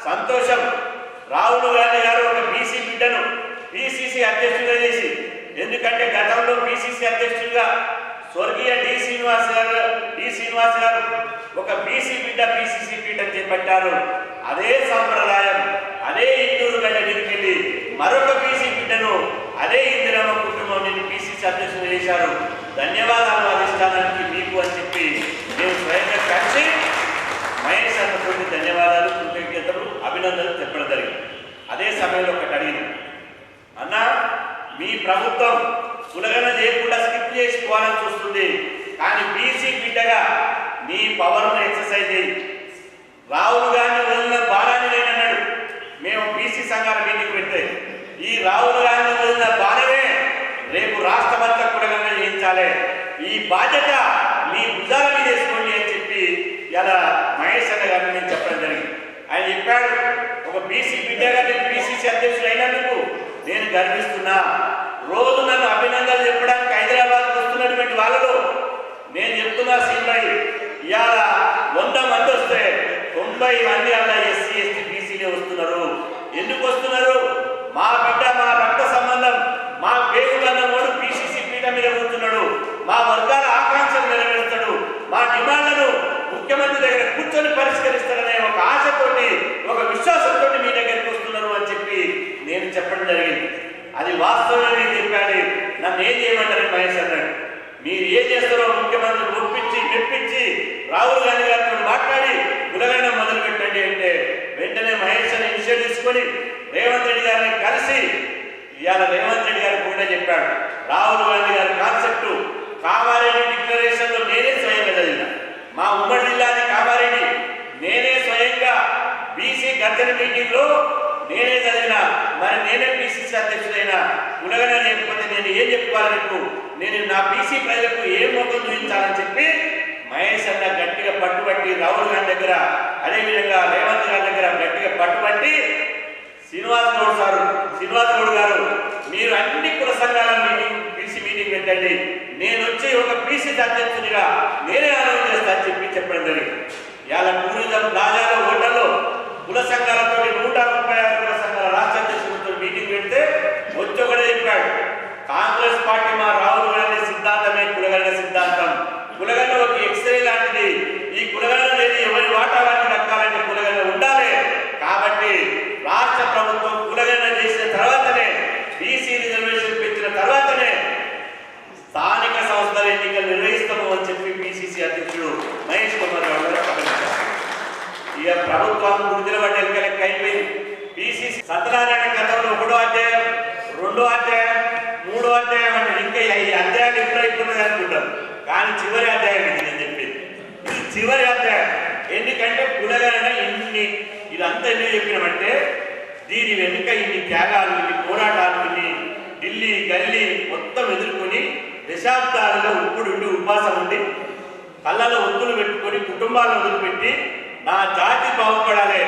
సంతోషం, రాహుల్ గాంధీ గారు ఒక బీసీ బిడ్డను పిసిసి అధ్యక్షుడిగా చేసి, ఎందుకంటే గతంలో పిసిసి అధ్యక్షుడిగా స్వర్గీయ డి శ్రీనివాస్ గారు ఒక బీసీ బిడ్డ పిసిసి పీఠం చేపట్టారు. అదే సాంప్రదాయం అదే ఇందూరు గడ్డ నిలికెళ్ళి మరొక బీసీ బిడ్డను అదే ఇందిరమ్మ కుటుంబం నేను పిసిసి అధ్యక్షులు చేశారు. ధన్యవాదాలు అధిష్టానానికి మీకు అని చెప్పి నేను స్వయంగా కలిసి మహేష్ అన్నటువంటి ధన్యవాదాలు కృతజ్ఞతలు అభినందనలు చెప్పడం జరిగింది. అదే సమయంలో ఒకటి అడిగిన అన్న, మీ ప్రభుత్వం కులగన చేయకుండా స్కిప్ చేసుకోవాలని చూస్తుంది, కానీ బీసీ బిడ్డగా నీ పవర్ను ఎక్సర్సైజ్ చేయి. రాహుల్ గాంధీ వదిలిన భారాన్ని నేనన్నాడు. మేము బీసీ సంఘాల మీటింగ్ పెడితే ఈ రాహుల్ గాంధీ వదిలిన భారమే రేపు రాష్ట్రమంతా కులగన చేయించాలి, ఈ బాధ్యత మీ భుజాల మీద వేసుకోండి అని చెప్పి ఇలా మహేష్ అన్న గారిని నేను చెప్పడం జరిగింది. ఆయన చెప్పాడు, ఒక బీసీ బిడ్డగా నేను పిసిసి అధ్యక్షులు అయినందుకు నేను గర్విస్తున్నా. రోజు నన్ను అభినందనలు చెప్పడానికి హైదరాబాద్కి వస్తున్నటువంటి వాళ్ళలో నేను చెప్తున్నా సీన్భాయ్, ఇవాళ 100 మంది వస్తే 90 మంది అలా ఎస్సీ ఎస్టీ బీసీలే వస్తున్నారు. ఎందుకు వస్తున్నారు? మా బిడ్డ మా రక్త సంబంధం మా పేగులన్నవాడు పిసిసి పీఠ మీద కూర్చున్నాడు, మా వర్గాల ఆకాంక్షలు నెరవేరుస్తాడు, మా డిమాండ్లను ముఖ్యమంత్రి దగ్గర కూర్చొని పరిష్కరిస్తారనే ఒక ఆశతోటి ఒక విశ్వాసంతో మీ దగ్గరికి వస్తున్నారు అని చెప్పి నేను చెప్పడం జరిగింది. అది వాస్తవమే చెప్పాలి. నన్ను ఏం చేయమంటారు మహేష్ అన్నాడు. మీరు ఏం చేస్తారో ముఖ్యమంత్రి ఒప్పించి మెప్పించి రాహుల్ గాంధీ గారితో మాట్లాడి కులగన మొదలు పెట్టండి అంటే వెంటనే మహేష్ అని ఇనిషియేటివ్ తీసుకొని రేవంత్ రెడ్డి గారిని కలిసి ఇవాళ రేవంత్ రెడ్డి గారు కూడా చెప్పాడు, రాహుల్ గాంధీ గారి కాన్సెప్ట్ కామారెడ్డి డిక్లరేషన్ లో నేనే స్వయంగా చదివిన. మా ఉమ్మడి జిల్లాది కామారెడ్డి నేనే స్వయంగా బీసీ గర్జన మీటింగ్ లో నేనే చదివిన. మరి నేనే పిసిసి అధ్యక్షుడైనా కులగన లేకపోతే నేను ఏం చెప్పుకోవాలి? నేను నా బీసీ ప్రజలకు ఏం మొత్తం చూపించాలని చెప్పి మహేష్ అన్న గట్టిగా పట్టుబట్టి రాహుల్ గాంధీ దగ్గర అదేవిధంగా రేవంత్ గారి దగ్గర గట్టిగా పట్టుబట్టి శ్రీనివాస్ గౌడ్ గారు మీరు అన్ని కుల సంఘాల మీటింగ్ బీసీ మీటింగ్ పెట్టండి, నేను వచ్చి ఒక బీసీ అధ్యక్షుడిగా నేనే అనౌన్స్ చేస్తా అని చెప్పి చెప్పడం జరిగింది. ఇవాళ టూరిజం ప్లాజాలో హోటల్లో కుల సంఘాలతో 136 కుల సంఘాల రాష్ట్ర అధ్యక్షులతో మీటింగ్ పెడితే వచ్చి ఒకటే చెప్పాడు, కాంగ్రెస్ పార్టీ మా రాహుల్ గాంధీ సిద్ధాంతమే కులగన సిద్ధాంతం. కులగన ఒక ఎక్స్రే లాంటిది. ఈ కులగన అనేది ఎవరి వాటావాన్ని దక్కాలంటే కులగన ఉండాలి. కాబట్టి రాష్ట్ర ప్రభుత్వం కులగన చేసిన తర్వాతనే బీసీ రిజర్వేషన్ పెంచిన తర్వాతనే స్థానిక సంస్థల ఎన్నికలు నిర్వహిస్తాము అని చెప్పి పిసిసి అధ్యక్షుడు మహేష్ కుమార్ గౌడ్ గారు ప్రకటించారు. ఇక ప్రభుత్వం గుర్తుల పడ్డ ఎన్నికలకి అయిపోయింది. పిసిసి సత్యనారాయణ గతంలో 1వ అధ్యాయం 2వ అధ్యాయం 3వ అధ్యాయం అంటే ఇంకా ఈ అధ్యాయాలు ఎప్పుడు అయిపోతుంది అనుకుంటారు, కానీ చివరి అధ్యాయం ఇది నేను చెప్పింది. ఇది చివరి అధ్యాయం. ఎందుకంటే కులగన ఇదంతా ఎందుకు చెప్పినామంటే దీని వెనుక ఇన్ని త్యాగాలు ఇన్ని పోరాటాలు ఇన్ని ఢిల్లీ గల్లీ మొత్తం ఎదుర్కొని దశాబ్దాలుగా ఉప్పుడుండి ఉపాసం ఉండి కళ్ళలో ఒత్తులు పెట్టుకొని కుటుంబాలను వదిలిపెట్టి నా జాతి బాగుపడాలి,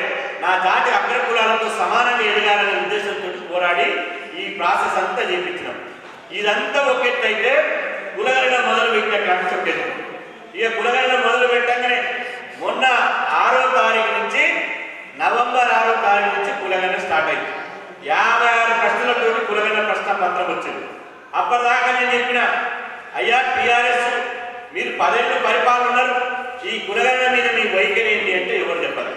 నా జాతి అగ్రకులాలతో సమానంగా ఎదగాలనే ఉద్దేశంతో పోరాడి ఈ ప్రాసెస్ అంతా చేయించినాం. ఇదంతా ఒక ఎత్తు అయితే కులగన మొదలు పెట్టిన కాన్సెప్ట్ ఎత్తు. ఇక కులగన మొదలు పెట్టగానే మొన్న 6వ తారీఖు నుంచి నవంబర్ 6వ తారీఖు నుంచి కులగన స్టార్ట్ అయింది. 56 ప్రశ్నలతో కులగన ప్రశ్న పత్రం వచ్చింది. అప్పటిదాకా నేను చెప్పిన, అయ్యా టీఆర్ఎస్ మీరు 10 ఏళ్ళు పరిపాలన ఉన్నారు, ఈ కులగన మీద మీ వైఖరి ఏంటి అంటే ఎవరు చెప్పాలి?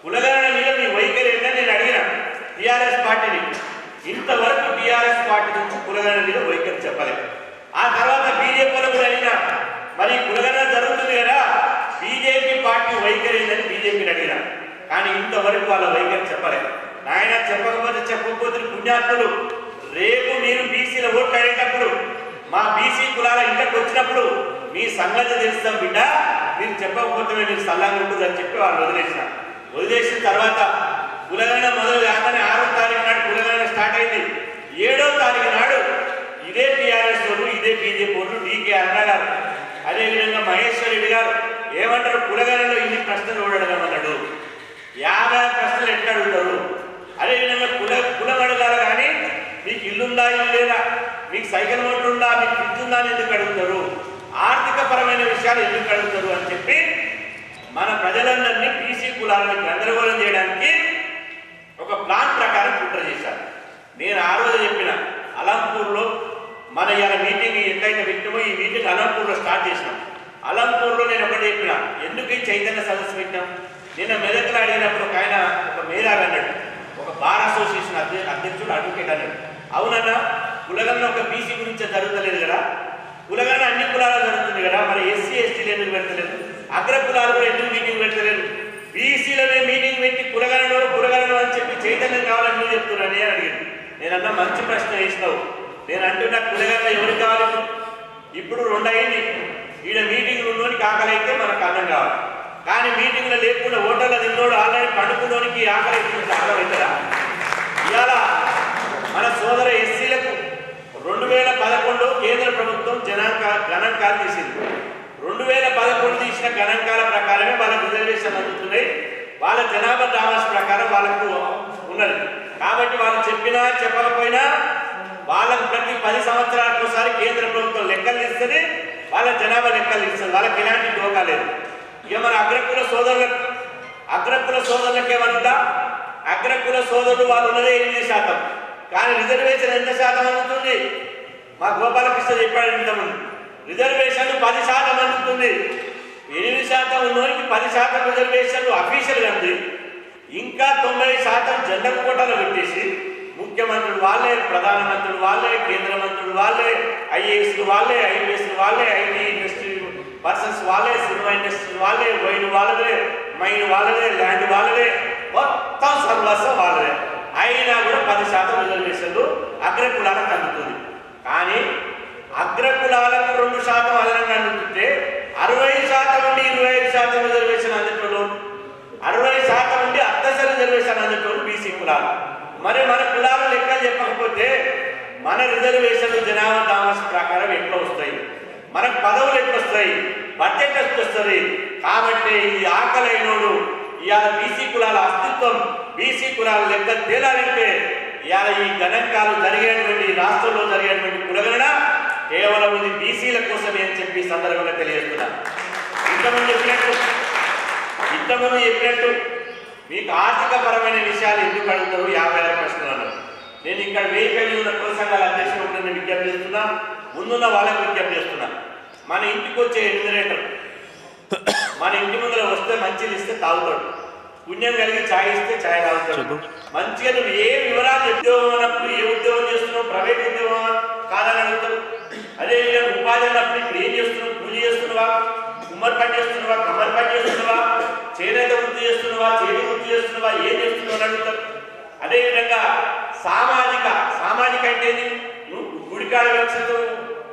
కులగన మీద మీ వైఖరి ఏంటని నేను అడిగిన టీఆర్ఎస్ పార్టీని. ఇంతవరకు టీఆర్ఎస్ పార్టీ నుంచి కులగన మీద వైఖరి చెప్పలేదు. ఆ తర్వాత బీజేపీలో కూడా అయినా మరి కులగన జరుగుతుంది కదా, బీజేపీ పార్టీ వైఖరి ఏందని బీజేపీని అడిగిన, కానీ ఇంతవరకు వాళ్ళ వైఖరి చెప్పలేదు. నాయన చెప్పకపోతే పుణ్యాత్ములు రేపు మీరు బీసీల ఓట్లు అడిగేటప్పుడు మా బీసీ కులాల ఇంటికి వచ్చినప్పుడు మీ సంగతి తెలుస్తాం బిడ్డ, మీరు చెప్పకపోతే మీరు సల్లంగా ఉంటుంది అని చెప్పి వాళ్ళు వదిలేసిన తర్వాత కులగన మొదలు కాగానే 6వ తారీఖు నాడు కులగన స్టార్ట్ అయింది. 7వ తారీఖు నాడు ఇదే టీఆర్ఎస్ వాళ్ళు ఇదే బీజేపీ వాళ్ళు డీకే అన్న గారు అదేవిధంగా మహేశ్వర్ రెడ్డి గారు ఏమంటారు, కులగనలో ఇన్ని ప్రశ్నలు అడగమన్నాడు. 50 ప్రశ్నలు ఎట్లా అడుగుతారు? అదేవిధంగా కులం అడగాలి కానీ మీకు ఇల్లుందా ఇల్లు లేదా, మీకు సైకిల్ మోటార్ ఉందా, మీకు ఫ్రిడ్జ్ ఉందా అని ఎందుకు అడుగుతారు, ఆర్థిక పరమైన విషయాలు ఎందుకు అడుగుతారు అని చెప్పి మన ప్రజలందరినీ బీసీ కులాలను గందరగోళం చేయడానికి ఒక ప్లాన్ ప్రకారం కుట్ర చేశారు. నేను ఆ రోజు చెప్పిన అలంపూర్లో మన ఇవాళ మీటింగ్ ఎక్కడైతే పెట్టామో ఈ మీటింగ్ అలంపూర్లో స్టార్ట్ చేసినాం. అలంపూర్లో నేను ఒకటి చెప్పిన, ఎందుకు ఈ చైతన్య సదస్సు పెట్టాం. నిన్న మెదక్లో అడిగినప్పుడు ఒక ఆయన ఒక మేధావి అన్నాడు, ఒక బార్ అసోసియేషన్ అధ్యక్షుడు అడ్వకేట్ అన్నాడు, అవునన్నా కులగన్న ఒక బీసీ గురించి జరుగుతలేదు కదా, కులగన్న అన్ని కులాలు జరుగుతుంది కదా, మరి ఎస్సీ ఎస్టీలు ఎందుకు పెడతలేదు, అగ్ర కులాలు కూడా ఎందుకు మీటింగ్ పెడతలేదు, బీసీలనే మీటింగ్ పెట్టి కులగలను అని చెప్పి చైతన్యం కావాలని నువ్వు చెప్తున్నాను అని అడిగాను. నేనన్నా మంచి ప్రశ్న వేసినావు. నేను అంటున్నా కులగన్న ఎవరికి కావాలి, ఇప్పుడు 2 అయింది. ఈడ మీటింగ్లు ఉన్నోనికి ఆకలి అయితే మనకు అన్నం కావాలి, కానీ మీటింగ్లో లేకుండా హోటల్లో తిన్నోడు ఆల్రెడీ పండుకున్నోనికి ఆకలి అయితే అర్థమవుతుందా. ఇవాళ మన సోదర ఎస్సీలకు 2011 కేంద్ర ప్రభుత్వం గణాంకాలు తీసింది. 2011 తీసిన గణాంకాల ప్రకారమే వాళ్ళకు రిజర్వేషన్ అందుతున్నాయి. వాళ్ళ జనాభా దావాస్ ప్రకారం వాళ్ళకు ఉన్నది. కాబట్టి వాళ్ళు చెప్పినా చెప్పకపోయినా వాళ్ళకు ప్రతి 10 సంవత్సరాలకు ఒకసారి కేంద్ర ప్రభుత్వం లెక్కలు ఇస్తుంది, వాళ్ళ జనాభా లెక్కలు ఇస్తుంది. వాళ్ళకి ఎలాంటి డోకా లేదు. ఇక మన అగ్రకుల సోదరులకు ఏమనుందా, అగ్రకుల సోదరులు వాళ్ళు ఉన్నదే 8%, కానీ రిజర్వేషన్ ఎంత శాతం అందుతుంది. మా గోపాలకృష్ణ చెప్పాడు ఇంతకుముందు, రిజర్వేషన్ 10% అందుతుంది. 8% ఉన్నోరికి 10% రిజర్వేషన్లు అఫీషియల్గా ఉంది. ఇంకా 90% జనరల్ కోటాలో పెట్టేసి ముఖ్యమంత్రులు వాళ్ళే, ప్రధానమంత్రులు వాళ్ళే, కేంద్ర మంత్రులు వాళ్ళే, ఐఏఎస్లు వాళ్ళే, ఐపీఎస్లు వాళ్ళే, ఐటీ ఇండస్ట్రీ పర్సన్స్ వాళ్ళే, సినిమా ఇండస్ట్రీ వాళ్ళే, వైన్ వాళ్ళదే, మైన్ వాళ్ళదే, ల్యాండ్ వాళ్ళదే, మొత్తం సర్వస్వం వాళ్ళదే. అయినా కూడా 10% రిజర్వేషన్లు అగ్రకులాలకు అందుతుంది. కానీ అగ్రకులాలకు 2% అదనంగా అందుతుంటే 60% నుండి 25% రిజర్వేషన్ అందేటోళ్ళు, 60% నుండి అర్ధశ రిజర్వేషన్ అందేటోళ్ళు బీసీ కులాలు. మరి మన కులాల లెక్కలు చెప్పకపోతే మన రిజర్వేషన్లు జనాభా దావాస్ ప్రకారం ఎట్లా వస్తాయి, మనకు పదవులు ఎట్లా వస్తాయి, బడ్జెట్ ఎట్లా వస్తుంది. కాబట్టి ఈ ఆకలైనోడు ఇవాళ బీసీ కులాల అస్తిత్వం, బీసీ కులాల లెక్కలు తేలాలంటే ఇవాళ ఈ గణాంకాలు జరిగేటువంటి రాష్ట్రంలో జరిగేటువంటి కులగణన కేవలం ఇది బీసీల కోసమే అని చెప్పి సందర్భంగా తెలియజేస్తున్నాను. ఇంతకుముందు చెప్పినట్టు మీకు ఆర్థిక పరమైన విషయాలు ఎందుకు అడుగుతారు 56 ప్రశ్నలు. నేను ఇక్కడ 1000 పేజీలు ఉన్న కుల సంఘాల అధ్యక్షుడు నేను విజ్ఞప్తి చేస్తున్నా, ముందున్న వాళ్ళకి విజ్ఞప్తి చేస్తున్నా. మన ఇంటికి వచ్చే ఎన్యూమరేటర్ మన ఇంటి ముందర వస్తే మంచిలు ఇస్తే తాగుతాడు, పుణ్యం కలిగి ఛాయ్ ఇస్తే ఛాయ్ తాగుతాడు. మంచిగా నువ్వు ఏ వివరాలు ఉద్యోగం అన్నప్పుడు ఏ ఉద్యోగం చేస్తున్నావు, ప్రైవేట్ ఉద్యోగం కాదని అడుగుతావు. అదేవిధంగా ఉపాధి అన్నప్పుడు ఇప్పుడు ఏం చేస్తున్నావు, కూలి చేస్తున్నావా, కుమ్మరి పని చేస్తున్నావా, కమ్మరి పని చేస్తున్నావా, చేనేత వృత్తి చేస్తున్నావా, చేతి వృత్తి చేస్తున్నావా, ఏం చేస్తున్నావు అని అడుగుతారు. అదేవిధంగా సామాజిక అంటే నువ్వు గుడికాడ వివక్షత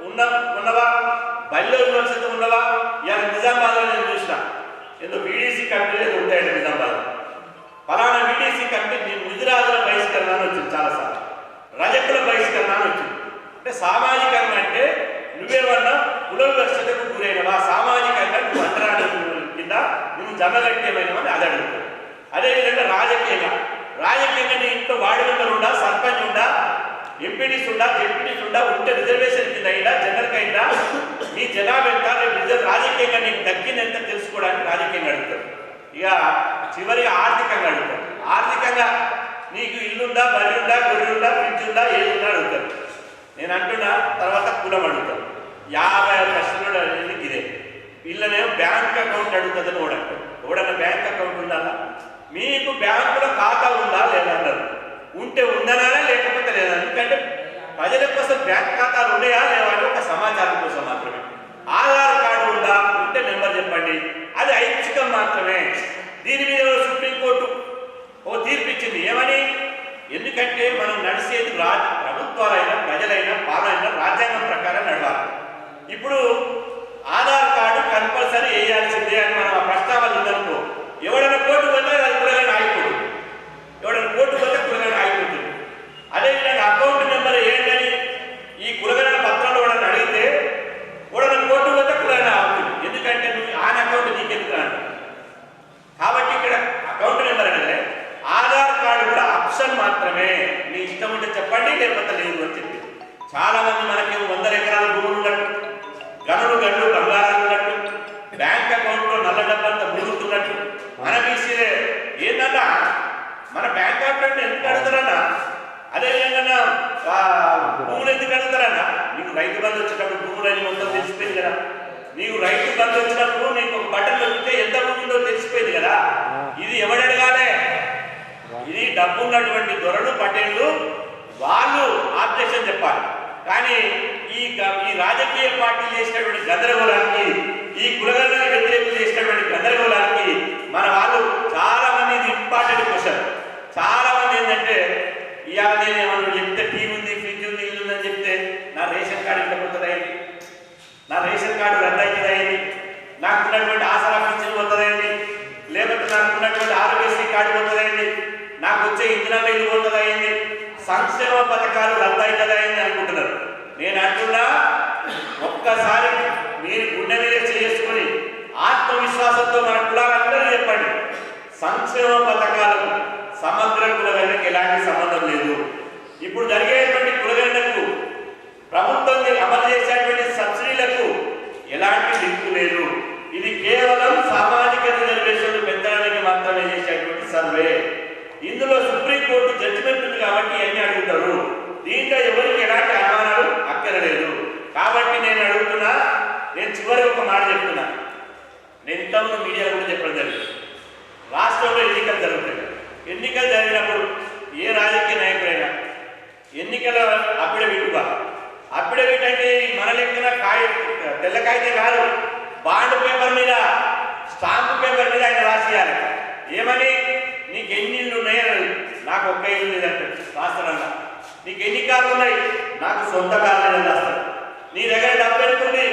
ఉన్నవా, బల్లో వివక్షత ఉన్నవా. ఇవాళ నిజామాబాద్లో నేను చూసిన ఏదో బీడీసీ కంపెనీ ఏదో ఉంటాయండి నిజామాబాద్, ఫలానా బీడీసీ కంపెనీ ముదిరాజుల బహిష్కరణ అని వచ్చింది, చాలాసార్లు రజకుల బహిష్కరణ అని వచ్చింది. అంటే సామాజికంగా అంటే నువ్వేమన్నా కుల వివక్షతకు గురైనవా, సామాజికంగా నువ్వు అంతరాడు కింద నువ్వు జమగట్టేమైనవని అది అడుగుతావు. అదేవిధంగా రాజకీయంగా నీ ఇంట్లో వార్డు మెంబర్ ఉండా, సర్పంచ్ ఉండా, ఎంపీడీస్ ఉండా, జెడ్పీడీస్ ఉండా, ఉంటే రిజర్వేషన్ కింద అయినా జనరల్ అయినా నీ జనాభా ఎంత, రాజకీయంగా నీకు దక్కిందంత తెలుసుకోవడానికి రాజకీయంగా అడుగుతారు. ఇక చివరిగా ఆర్థికంగా అడుగుతారు. ఆర్థికంగా నీకు ఇల్లుందా, బరి ఉందా, గొర్రె ఉందా, ఫ్రిడ్జ్ ఉందా, ఏది ఉందా అడుగుతారు. నేను అంటున్నా. తర్వాత కులం అడుగుతారు. 50 ప్రశ్నలు అనేది ఇదే. వీళ్ళనేమో బ్యాంక్ అకౌంట్ అడుగుతుందని ఓడన్నా బ్యాంక్ అకౌంట్ ఉండాలా, మీకు బ్యాంకులో ఖాతా ఉందా లేదా అన్నారు. ఉంటే ఉందనాలా, లేకపోతే లేదా. ఎందుకంటే ప్రజల కోసం బ్యాంక్ ఖాతాలు ఉన్నాయా లేవా అని ఒక సమాచారం కోసం మాత్రమే. ఆధార్ కార్డు ఉందా, ఉంటే నెంబర్ చెప్పండి, అది ఐచ్ఛికం మాత్రమే. దీని మీద సుప్రీంకోర్టు ఓ తీర్పిచ్చింది. ఏమని? ఎందుకంటే మనం నడిచేది ప్రభుత్వాలైనా ప్రజలైనా పాలైనా రాజ్యాంగం ప్రకారం నడవాలి. ఇప్పుడు ఆధార్ కార్డు కంపల్సరీ వేయాల్సిందే అని మనం ఆ ప్రస్తావన ఉందనుకో, ఎవడైనా కోర్టు పోతే అది కులగన ఆగిపోతుంది, ఎవడైనా కోర్టు పోతే కులగన ఆగిపోతుంది. అదేవిధంగా అకౌంట్ నెంబర్ ఏంటని ఈ కులగన పత్రంలో ఎవడన్నా అడిగితే ఎవడైనా కోర్టు పోతే కులగన ఆగుతుంది. ఎందుకంటే నువ్వు ఆన్ అకౌంట్ నీకెందుకు అంటారు. కాబట్టి ఇక్కడ అకౌంట్ నెంబర్ అంటే ఆధార్ కార్డు కూడా ఆప్షన్ మాత్రమే. మీ ఇష్టం ఉంటే చెప్పండి, లేకపోతే లేదు అని చెప్పి. చాలా మంది మనకి 100 ఎకరాల భూములు ఉన్నట్టు, గనులు గండు బంగారాలు ఉన్నట్టు, బ్యాంక్ అకౌంట్లో నల్ల డబ్బంతా మురుగుతున్నట్టు మన బీసీలే ఏంటన్నా మన బ్యాంక్ అకౌంట్ ఎందుకు అడుగుతారన్నా. అదేవిధంగా భూములు ఎందుకు అడుగుతారన్నా? నీకు రైతు బంధు వచ్చేటప్పుడు భూములని మొత్తం తెలిసిపోయింది కదా. నీకు రైతు బంధు వచ్చినప్పుడు నీకు ఒక బటన్ నొక్కితే ఎంత భూమి ఉందో తెలిసిపోయింది కదా. ఇది ఎవడు అడగాలి? ఇది డబ్బు ఉన్నటువంటి దొరలు పటేళ్ళు వాళ్ళు ఆబ్జెక్షన్ చెప్పాలి. కానీ ఈ రాజకీయ పార్టీలు చేసినటువంటి గందరగోళానికి, ఈ కులగణన వ్యతిరేకులు చేసినటువంటి గందరగోళానికి మన వాళ్ళు చాలా మంది, ఇది ఇంపార్టెంట్ క్వశ్చన్, చాలా మంది ఏంటంటే ఇవాళ నేను ఏమన్నా చెప్తే టీవీ ఉంది, ఫ్రిడ్జ్ ఉంది, ఇల్లు ఉందని చెప్తే నా రేషన్ కార్డు ఇంత పోతుందయింది, నా రేషన్ కార్డు రద్దు అవుతుందయింది, నాకు ఉన్నటువంటి ఆసరా పింఛన్ పోతుందయింది, లేకపోతే నాకు ఉన్నటువంటి ఆరోగ్యశ్రీ కార్డు పోతుందయింది, నాకు వచ్చే ఇంధనం ఇల్లు పోతుందయింది, సంక్షేమ పథకాలు రద్దు అవుతుందయింది అనుకుంటున్నారు. నేను అంటున్నా, ఒక్కసారి మీరు గుండె మీద చేసుకుని ఆత్మవిశ్వాసంతో మన కులాలందరూ చెప్పండి, సంక్షేమ పథకాలకు సమగ్ర కులగణనకి ఎలాంటి సంబంధం లేదు. ఇప్పుడు జరిగేటువంటి కులగణనకు ప్రభుత్వం అమలు చేసేటువంటి సబ్సిడీలకు ఎలాంటి లింకు లేదు. ఇది కేవలం సామాజిక రిజర్వేషన్లు పెంచడానికి మాత్రమే చేసేటువంటి సర్వే. ఇందులో సుప్రీంకోర్టు జడ్జిమెంట్ ఉంది కాబట్టి అన్ని అడుగుతారు. దీంట్లో ఎవరికి ఎలాంటి అనుమానాలు అక్కరలేదు. కాబట్టి నేను అడుగుతున్నా, నేను చివరి ఒక మాట చెప్తున్నా. నేను ఇంతకుముందు మీడియా కూడా చెప్పడం జరిగింది. రాష్ట్రంలో ఎన్నికలు జరుగుతాయి. ఎన్నికలు జరిగినప్పుడు ఏ రాజకీయ నాయకుడైనా ఎన్నికల అఫిడవిట్ అంటే మన లెక్కన తెల్ల కాగితం కాదు, బాండ్ పేపర్ మీద, స్టాంపు పేపర్ మీద ఆయన రాసియాలి. ఏమని? నీకు ఎన్ని ఇళ్ళు ఉన్నాయని. నాకు ఒక్క ఇల్లు లేదంటే రాస్తాడన్నా. నీకు ఎన్ని కార్లు ఉన్నాయి? నాకు సొంత కార్లు లేదని రాస్తాడు. నీ దగ్గర డబ్బు ఎంతుంది?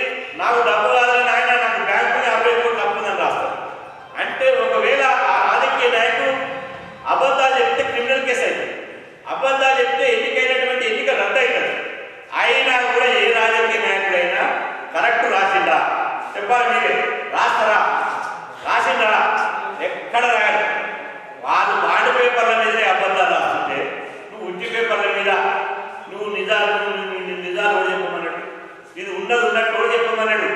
నాకు డబ్బు కాదని ఆయన, నాకు బ్యాంకు 50 కోట్లు అప్పు ఉందని రాస్తాడు. అంటే ఒకవేళ ఆ రాజకీయ నాయకుడు అబద్ధాలు చెప్తే క్రిమినల్ కేసు అవుతుంది. అబద్ధాలు చెప్తే ఎన్నికైనటువంటి ఎన్నిక రద్దు అవుతుంది. అయినా కూడా ఏ రాజకీయ నాయకుడైనా కరెక్ట్ రాసిండా చెప్పాలి. మీరే రాస్తారా? రాసిండా? ఎక్కడ రాయాలి? వాళ్ళు బాండ్ పేపర్ల మీదే అబద్ధాలు రాస్తుంటే నువ్వు ఉట్టి పేపర్ల మీద నువ్వు నిజాలు కూడా చెప్పమన్నాడు. ఇది ఉన్నది ఉన్నట్టు కూడా చెప్పమన్నాడు.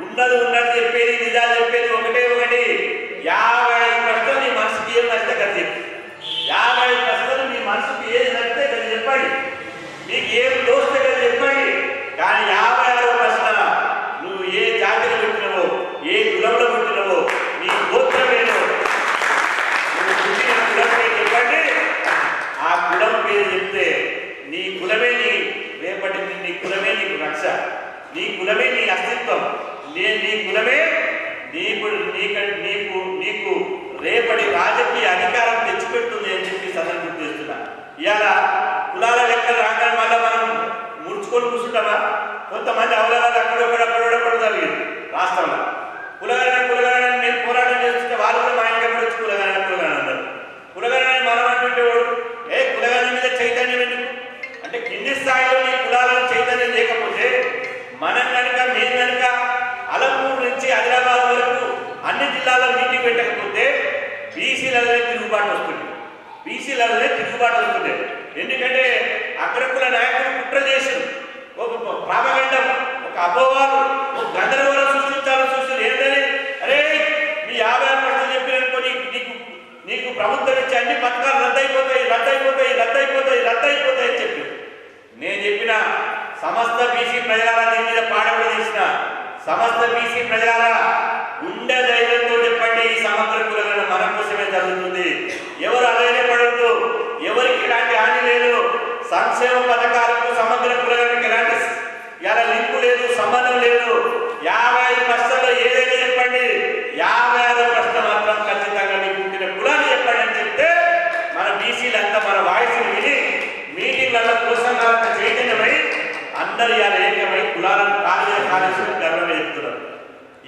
ఉన్నది ఉన్నట్టు చెప్పేది, నిజాలు చెప్పేది ఒకటే ఒకటి. 50 ప్రశ్నలు నీ మనసుకి ఏం నచ్చితే కదా చెప్పు. 50 ప్రశ్నలు నీ మనసుకి ఏది నచ్చితే కదా చెప్పండి. నీకు ఏం దోస్తే కదా చెప్పండి. కానీ 56వ ప్రశ్న, నువ్వు ఏ జాతిలో పుట్టినవో, ఏ కులంలో పుట్టినవో, నీ గోత్రమేనో, నువ్వు పుట్టిన కులం పేరు చెప్పండి. ఆ కులం పేరు చెప్తే నీ కులమే రేపటి నీ కులమే నీకు రక్ష, నీ కులమే నీ అస్తిత్వం, నీ కులమే నీకు రేపటి రాజకీయ అధికారం తెచ్చిపెడుతుంది అని చెప్పి సందర్భం గుర్తు చేస్తున్నా. ఇవాళ కులాల లెక్కలు రాగానే మళ్ళీ మనం ముడుచుకొని కూర్చుంటామా? కొంతమంది అవలగాలు అక్కడొక్కడొక్కడొక్కడు జరిగింది రాష్ట్రంలో. కులగణన నేను పోరాటం చేస్తుంటే వాళ్ళు కూడా మా ఇంట్లో వచ్చి కులగణన అన్నారు. కులగణన మనం అంటుంటే వాడు కులగణన మీద చైతన్యం ఎందుకు అంటే, కింది స్థాయిలో నీ కులాలలో చైతన్యం లేకపోతే మనం కనుక మేము కనుక అలంపూర్ నుంచి ఆదిలాబాద్ వరకు అన్ని జిల్లాల్లో మీటింగ్ పెట్టకపోతే బీసీలలోనే తిరుగుబాటు వస్తుంది. ఎందుకంటే అగ్రకుల నాయకులు కుట్ర చేసి ఒక ప్రాపగండం, ఒక అపోవాలు, ఒక గందరగోళం సృష్టించాలని చూస్తుంది. ఏంటని? అరే మీ 50% చెప్పిననుకో నీకు ప్రభుత్వం ఇచ్చే అన్ని పథకాలు రద్దయిపోతాయి అని చెప్పి నేను చెప్పిన సమస్త బీసీ ప్రజలారా, దీని మీద పాఠకులు తీసిన సమస్త బీసీ ప్రజలారా, గుండె ధైర్యంతో చెప్పండి, ఈ సమగ్ర కులగణన మన కోసమే జరుగుతుంది. ఎవరు అధైర్యపడద్దు, ఎవరికి ఇలాంటి హాని లేదు. సంక్షేమ పథకాలకు సమగ్ర కులగణనకి ఎలాంటి లింకు లేదు, సంబంధం లేదు. 50 ప్రశ్నల్లో ఏదైనా చెప్పండి, 56వ ప్రశ్న మాత్రం ఖచ్చితంగా మీకు పుట్టిన కులాన్ని చెప్పండి అని చెప్తే మన బీసీలంతా మన వాయిస్ విని మీటింగ్లలో కుల సంఘాలంతా చైతన్యమై అందరూ ఇవాళ ఏకమై కులాలను కాలేజీ గర్వంగా చెప్తున్నారు.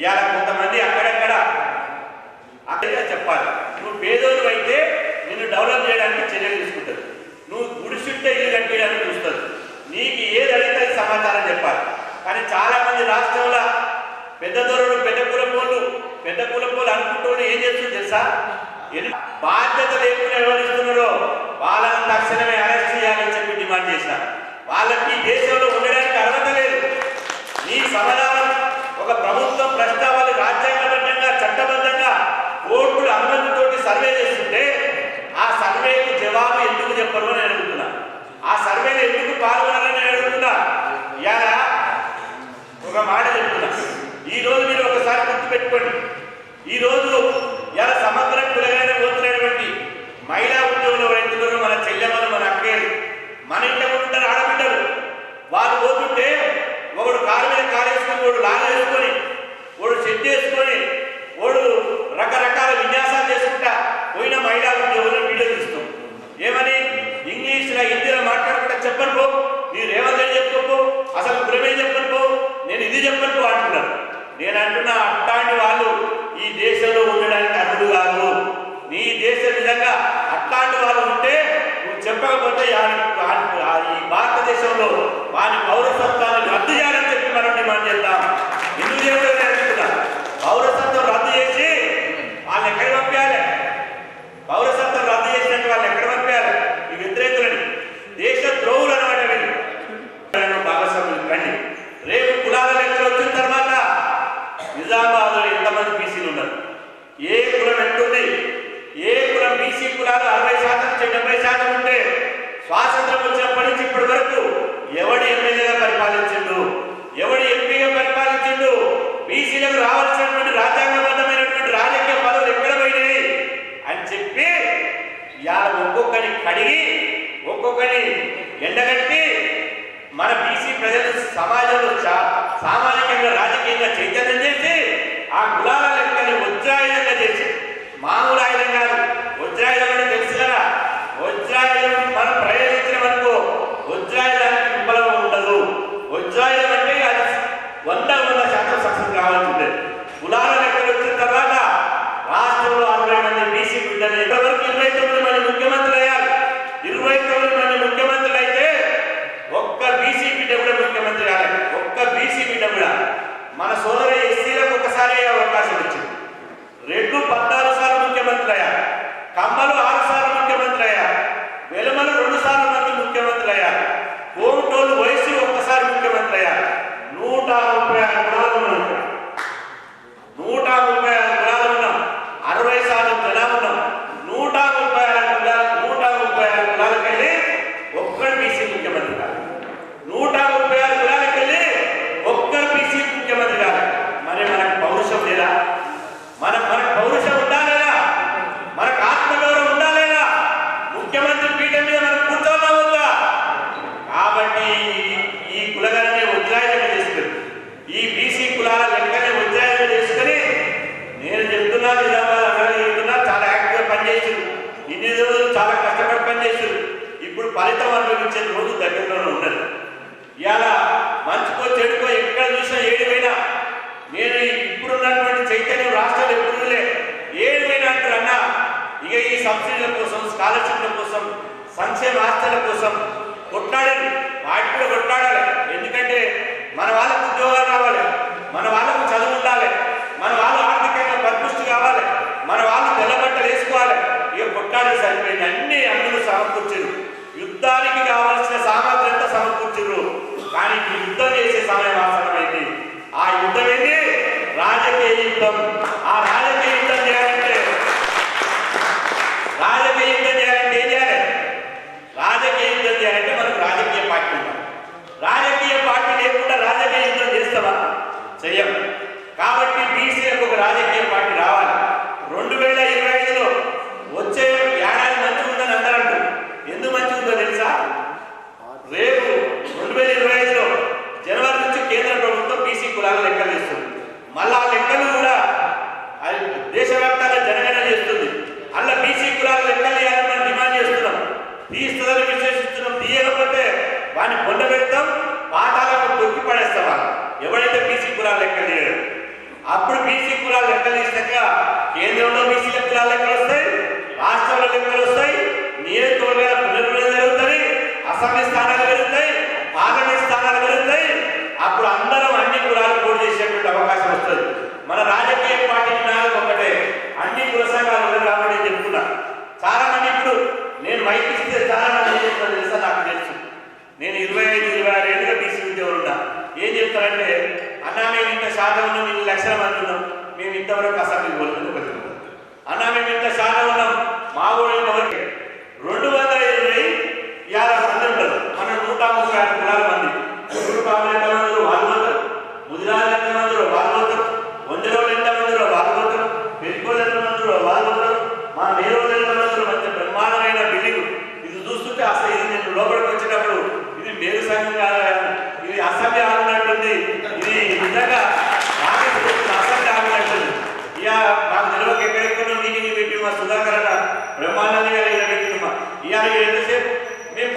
ఇవాళ కొంతమంది అక్కడక్కడ చెప్పాలి, నువ్వు పేదోడు అయితే నిన్ను డెవలప్ చేయడానికి చర్యలు తీసుకుంటారు, నువ్వు గుడిసుంటే ఇల్లు కట్టేయడానికి చూస్తారు, నీకు ఏది అడిగితే సమాచారం చెప్పాలి. కానీ చాలా మంది రాష్ట్రంలో పెద్ద దొరలు, పెద్ద కులపోలు అనుకుంటూ ఏం చేస్తుంది తెలుసా? బాధ్యత లేకుండా వ్యవహరిస్తున్నారో వాళ్ళని తక్షణమే అరెస్ట్ చేయాలని చెప్పి డిమాండ్ చేశారు. వాళ్ళకి దేశంలో ఉండడానికి అర్హత లేదు. నీ సమాధానం ఒక ప్రభుత్వం ప్రస్తావన రాజ్యాంగబద్ధంగా చట్టబద్ధంగా కోర్టుల అనుమతితోటి సర్వే చేస్తుంటే ఆ సర్వేకు జవాబు ఎందుకు చెప్పరు అని అడుగుతున్నా. ఆ సర్వేలో ఎందుకు పెట్టుకోండి. ఈరోజు ఇలా సమగ్ర కులగైన పోతున్నటువంటి మహిళా ఉద్యోగులు రైతులు మన చెల్లెమ్మలు మన అక్కలు మన ఇంట్లో ఉంటారు ఆడబిడ్డలు. వాళ్ళు పోతుంటే ఒకడు కారు మీద కారు వేసుకొని వాడు లాగా వేసుకొని వాడు సెట్ వేసుకొని వాడు రకరకాల విన్యాసాలు చేసుకుంటా పోయిన మహిళా ఉద్యోగులు వీడియో తీస్తాం. ఏమని ఇంగ్లీష్లో హిందీలో మాట్లాడకుండా చెప్పను పో, నీ రేవంత్ రెడ్డి చెప్పుకోపో, అసలు కులమే చెప్పను పో, నేను ఇది చెప్పను పో అంటున్నారు. నేను అంటున్నా అట్లాంటి వాళ్ళు ఈ దేశంలో ఉండడానికి అర్హులు కాదు. నీ దేశం నిజంగా అట్లాంటి వాళ్ళు ఉంటే నువ్వు చెప్పకపోతే ఈ భారతదేశంలో వారి పౌరసత్వాన్ని రద్దు చేయాలని చెప్పి మనం డిమాండ్ చేద్దాం. ఎందుకు చేయడం పౌరసత్వం రద్దు చేసి వాళ్ళని ఎక్కడ పంపించాలి? పౌరసత్వం రద్దు చేసినట్టు వాళ్ళు ఎక్కడ పంపించాలి? ఈ వ్యతిరేకులని దేశ ద్రోహులు అనమాట వీళ్ళు. భాగస్వాములు కండి. రేపు కులాల లెక్కలు వచ్చిన తర్వాత నిజామాబాద్లో ఎంతమంది బీసీలు ఉన్నారు? ఏ కులం ఎంతుంది? ఏ కులం? బీసీ కులాలు 60% నుంచి 70% ఉంటే స్వాతంత్రం వచ్చినప్పటి నుంచి ఇప్పటి వరకు ఎవడి ఎమ్మెల్యేగా పరిపాలించిండు? ఎవడి ఎంపీగా పరిపాలించిండు? బీసీలకు రావాల్సినటువంటి రాజ్యాంగబద్ధమైనటువంటి రాజకీయ పదవులు ఎక్కడ పోయినాయి అని చెప్పి ఇలా ఒక్కొక్కని కడిగి ఒక్కొక్కని ఎండగట్టి మన బీసీ ప్రజలు సమాజంలో సామాజికంగా రాజకీయంగా చైతన్యం చేసి ఆ కులాల లెక్కని వజ్రాయుధంగా చేసి, మామూలు ఆయుధం కాదు, వజ్రాయుధం అని తెలుసు కదా. వజ్రాయుధం మనం ప్రయోగించిన వరకు వజ్రాయుధానికి విఫలం ఉండదు. వజ్రాయుధం అంటే అది 100% సక్సెస్ కావాల్సిందే. కులాల లెక్కలు వచ్చిన తర్వాత రాష్ట్రంలో 60 మంది బీసీ బిడ్డలు ఇంతవరకు 29 మంది ముఖ్యమంత్రులు అయ్యారు. 29 మంది ముఖ్యమంత్రులు అయితే ఒక్క బీసీ బిడ్డ కూడా ముఖ్యమంత్రి కాలేదు. ఒక్క బీసీ బిడ్డ కూడా. మన సోదర ఎస్సీలకు ఒకసారి అవకాశం వచ్చింది. రెడ్లు 14 సార్లు ముఖ్యమంత్రి అయ్యారు. కమ్మలు 6 సార్లు ముఖ్యమంత్రి అయ్యారు. వెలుమలు 2 సార్లు మంది ముఖ్యమంత్రి అయ్యారు. కోమటోళ్ళు వయసు ఒక్కసారి ముఖ్యమంత్రి అయ్యారు. 136 కులాలు ఉన్నాం. 136 కులాలు ఉన్నాం. 60 శాతం జనాలు ఉన్నాం. 136 కులాలకు వెళ్ళి ఒక్కరు బీసీ ముఖ్యమంత్రి కాదు. 136 కులాలకు వెళ్ళి ఒక్కరు బీసీ ముఖ్యమంత్రి కాదు. మరి మనకు పౌరుషం లేదా? మనకు పౌరుషం ఉందా లేదా? మనకు ఆత్మగౌరవం ఉందా లేదా? ముఖ్యమంత్రి పీఠం మీద మనం కూర్చోన్నా వద్దా? కాబట్టి ఈ కులగణనే ఉజ్జాయిగా చేసుకుని, ఈ బీసీ కులాల లెక్కనే ఉజ్జాయిగా చేసుకుని నేను చెప్తున్నా, నిజామాబాద్ అక్కడ చెప్తున్నా, చాలా యాక్టివ్గా పనిచేసారు. ఇన్ని రోజులు చాలా కష్టపడి పనిచేసారు. ఇప్పుడు ఫలితం అనుభవించే రోజు దగ్గరలోనే ఉన్నది. ఇలా మంచుకో చెడుకో ఎక్కడ చూసినా ఏడిపోయినా నేను ఇప్పుడున్నటువంటి చైతన్యం రాష్ట్రాలు ఎప్పుడు ఏడిపోయినా అంటారన్నా ఇక ఈ సబ్సిడీల కోసం, స్కాలర్షిప్ల కోసం, సంక్షేమ హాస్టళ్ల కోసం కొట్లాడారు. వాటి కూడా కొట్లాడాలి. ఎందుకంటే మన వాళ్ళకు ఉద్యోగాలు రావాలి, మన వాళ్ళకు చదువు ఉండాలి, మన వాళ్ళు ఆర్థికంగా పరిపుష్టి కావాలి, మన వాళ్ళు తెల్లబట్టలు వేసుకోవాలి. ఇక కొట్లాడే సరిపోయింది. అన్ని అందులో సమకూర్చారు. యుద్ధానికి కావాల్సిన సామగ్రి అంతా సమకూర్చారు. కానీ యుద్ధం చేసే సమయం ఆసనమైంది. ఆ యుద్ధం ఏంటి? రాజకీయ యుద్ధం. ఆ రాజకీయ యుద్ధం చేయాలంటే ఏం చేయాలి? రాజకీయ యుద్ధం చేయాలంటే మనకు రాజకీయ పార్టీ ఉండాలి. రాజకీయ పార్టీ లేకుండా రాజకీయ యుద్ధం చేస్తావా? చెయ్యం. కాబట్టి బీసీలకు ఒక రాజకీయ పార్టీ రావాలి. 2025లో వచ్చే ఏడాది మంచిగా ఉందని అందరూ అంటారు. ఎందుకు మంచిగా ఉందో తెలుసా? రేపు 2025లో జనవరి నుంచి కేంద్ర ప్రభుత్వం బీసీ కులాల లెక్కలు చేస్తుంది. మళ్ళా ఆ లెక్కలు కూడా దేశవ్యాప్తంగా జనగణన చేస్తుంది. అలా బీసీ కులాల లెక్కలు చేయాలని మనం డిమాండ్ చేస్తున్నాం. తీస్తుందని విశ్లేషిస్తున్నాం. తీయకపోతే వాడిని పొందబెడతాం, పాఠాలకు తొక్కి పడేస్తాం. ఎవడైతే బీసీ కులాల లెక్కలు చేయడం, అప్పుడు బీసీ కులాల లెక్కలు ఇస్తాక కేంద్రంలో బీసీ కులాల లెక్కలు వస్తాయి, రాష్ట్రంలో లెక్కలు వస్తాయి, నియోజకవర్గాల పునర్విభజన జరుగుతుంది, అసెంబ్లీ స్థానాలు పెరుగుతాయి, పార్లమెంట్ స్థానాలు పెరుగుతాయి. అప్పుడు అందరం అన్ని కులాలు పోటీ చేసేటువంటి అవకాశం వస్తుంది. మన రాజకీయ పార్టీ నాలుగు ఒకటే, అన్ని కుల సంఘాలు ఉండరు కాబట్టి చెప్తున్నా. చాలా మంది ఇప్పుడు నేను మైక్ ఇస్తే చాలా మంది ఏం చెప్తారు తెలుసా? నాకు తెలుసు. నేను 25-26 ఏళ్ళుగా బీసీ ఉద్యోగులు ఉన్నా. ఏం చెప్తారంటే, అన్నా మేము ఇంత శాతం ఉన్నాం, 2 లక్షల మంది ఉన్నాం, మేము ఇంతవరకు అసెంబ్లీకి పోలేదు. అన్నా మేము ఇంత శాతం ఉన్నాం, మా ఊళ్ళో ఇంతవరకు 220-50 మంది ఉంటారు. మన 136 కులాల మంది. కాపులు ఎంతమంది వాళ్ళు పోతారు, ముదిరాజులు ఎంతమంది వాళ్ళు పోతారు, వంజరోళ్ళు ఎంతమంది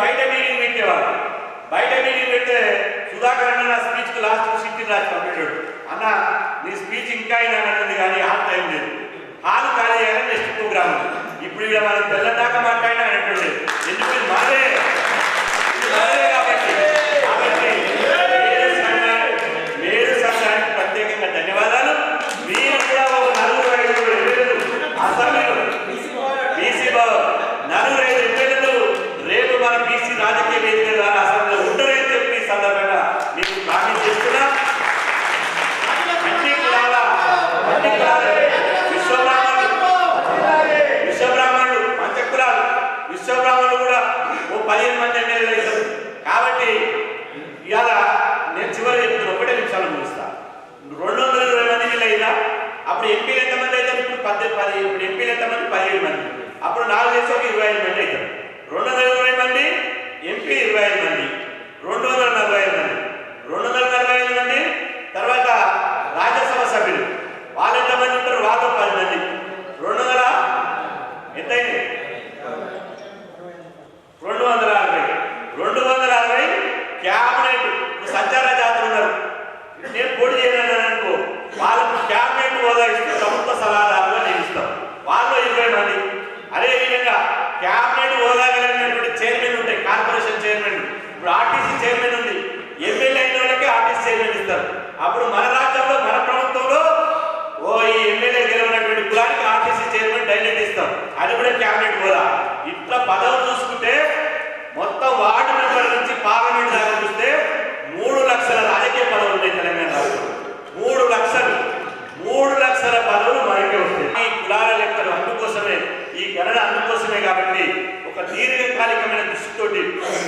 బయట మీటింగ్ పెట్టేవారు. బయట మీటింగ్ పెడితే సుధాకర్ అన్న నా స్పీచ్కి లాస్ట్ సిట్టింగ్ రాసి పంపించాడు. అన్న నీ స్పీచ్ ఇంకా అయినా అన్నది కానీ హాల్ టైం లేదు, హాల్ ఖాళీ చేయాలని నెక్స్ట్ ప్రోగ్రామ్. ఇప్పుడు ఇక్కడ మనం తెల్ల దాకా మాట్లాడినా అనేటువంటి ఎందుకు మారే కాబట్టి మేరు సంఘానికి ప్రత్యేకంగా ధన్యవాదాలు. మీరు కూడా ఒక 4-5 ఎమ్మెల్యేలు అసెంబ్లీలో బీసీ నలుగురు 5 ఎమ్మెల్యేలు రేపు మన బీసీ రాజకీయ వేదిక ద్వారా అసెంబ్లీలో ఉంటారని చెప్పి సందర్భంగా మీకు ప్రామిస్ చేస్తున్నా. అన్ని కులాల విశ్వబ్రాహ్మణులు పంచకులాలు విశ్వబ్రాహ్మణులు కూడా ఓ 15 మంది ఎమ్మెల్యేలు అవుతారు. కాబట్టి ఇవాళ నేను చివరి చెప్తున్నా, ఒకటే నిమిషాలు ముగిస్తా. 220 మంది వీళ్ళు అయినా అప్పుడు ఎంపీలు ఎంతమంది అవుతారు? ఇప్పుడు ఎంపీలు ఎంతమంది? 17 మంది. అప్పుడు 4 చేసి 25 మంది అవుతారు. 220 మంది ఎంపీ, 25 మంది, 245 మంది, 245 మంది. తర్వాత రాజ్యసభ సభ్యులు వాళ్ళు ఎంతమంది ఉంటారు? వాళ్ళు 10 మంది. 200 ఎంత అయింది? 260 క్యాబినెట్. ఇప్పుడు సంచార జాతర ఉన్నారు, నేను పోటీ చేయను అనుకో, వాళ్ళకు క్యాబినెట్ హోదా ఇస్తే ప్రభుత్వ సలహాదారుగా నియమిస్తాం. వాళ్ళు 20 మంది. అదేవిధంగా క్యాబినెట్ హోదా కలిగినటువంటి చైర్మన్ ఉంటాయి, కార్పొరేషన్ చైర్మన్. ఇప్పుడు ఆర్టీసీ చైర్మన్ ఉంది, ఎమ్మెల్యే అయిన వాళ్ళకి ఆర్టీసీ చైర్మన్ ఇస్తారు. అప్పుడు మన రాష్ట్రంలో మన ప్రభుత్వంలో ఈ ఎమ్మెల్యే గెలవనటువంటి కులానికి ఆర్టీసీ చైర్మన్ డైరెక్ట్ ఇస్తాం, అది కూడా క్యాబినెట్ హోదా. ఇట్లా పదవులు చూసుకుంటే మొత్తం వార్డు మెంబర్ నుంచి పార్లమెంట్ దాకా చూస్తే 3 లక్షల రాజకీయ పదవులు ఉన్నాయి తెలంగాణ రాష్ట్రంలో. 3 లక్షల పదవులు మనకే వస్తాయి. ఈ కులాల లెక్కలు అందుకోసమే, ఈ గణన అందుకోసమే. కాబట్టి ఒక దీర్ఘకాలికమైన దృష్టితోటి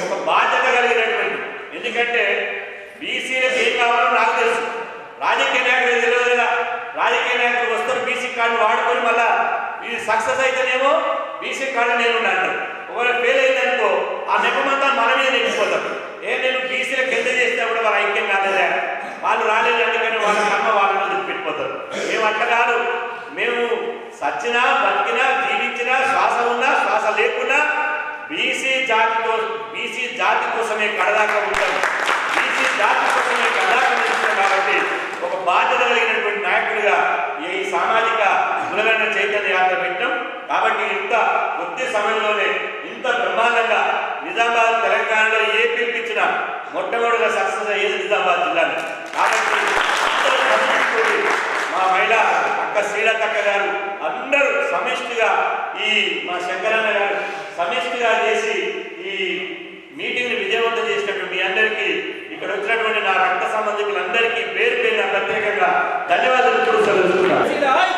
ఒక బాధ్యత కలిగినటువంటి, ఎందుకంటే బీసీలకు ఏం కావాలో నాకు తెలుసు, రాజకీయ నాయకులు తెలియదు కదా. రాజకీయ నాయకులు వస్తారు, బీసీ కార్డు వాడుకొని మళ్ళా ఇది సక్సెస్ అయితేనేమో బీసీ కార్డు నేను అంటారు. ఒకవేళ ఫెయిల్ అయిందనుకో ఆ నెపమంతా మన మీద నెట్టిపోతారు. నేను బీసీలకు ఎంత చేసినా కూడా వాళ్ళ ఐక్యం కాలేదా, వాళ్ళు రాలేదు అందుకని వాళ్ళ కర్మ వాళ్ళని వదిలిపెట్టిపోతారు. మేము అట్లా కాదు, మేము సచ్చినా బతికినా జీవించినా శ్వాస ఉన్నా శ్వాస లేకున్నా బీసీ జాతి కోసమే కడదాకా ఉంటాం, బీసీ జాతి కోసమే కడదాకా నిలుస్తాం. కాబట్టి ఒక బాధ్యత కలిగినటువంటి నాయకుడిగా ఈ సామాజిక కులగణ చైతన్య యాత్ర పెట్టాం. కాబట్టి ఇంత కొద్ది సమయంలోనే ఇంత బ్రహ్మాండంగా నిజామాబాద్ తెలంగాణలో ఏ పిలిపించినా మొట్టమొదటిగా సక్సెస్ అయ్యేది నిజామాబాద్ జిల్లాలో. కాబట్టి మా మహిళా అక్క శ్రీలతక్క గారు అందరూ సమిష్టిగా, ఈ మా శంకరన్న గారు సమిష్టిగా చేసి ఈ మీటింగ్ని విజయవంతం చేసినటువంటి మీ అందరికీ, ఇక్కడ వచ్చినటువంటి నా రక్త సంబంధికులందరికీ పేరు పేరున ప్రత్యేకంగా ధన్యవాదాలు తెలుపుతున్నాను.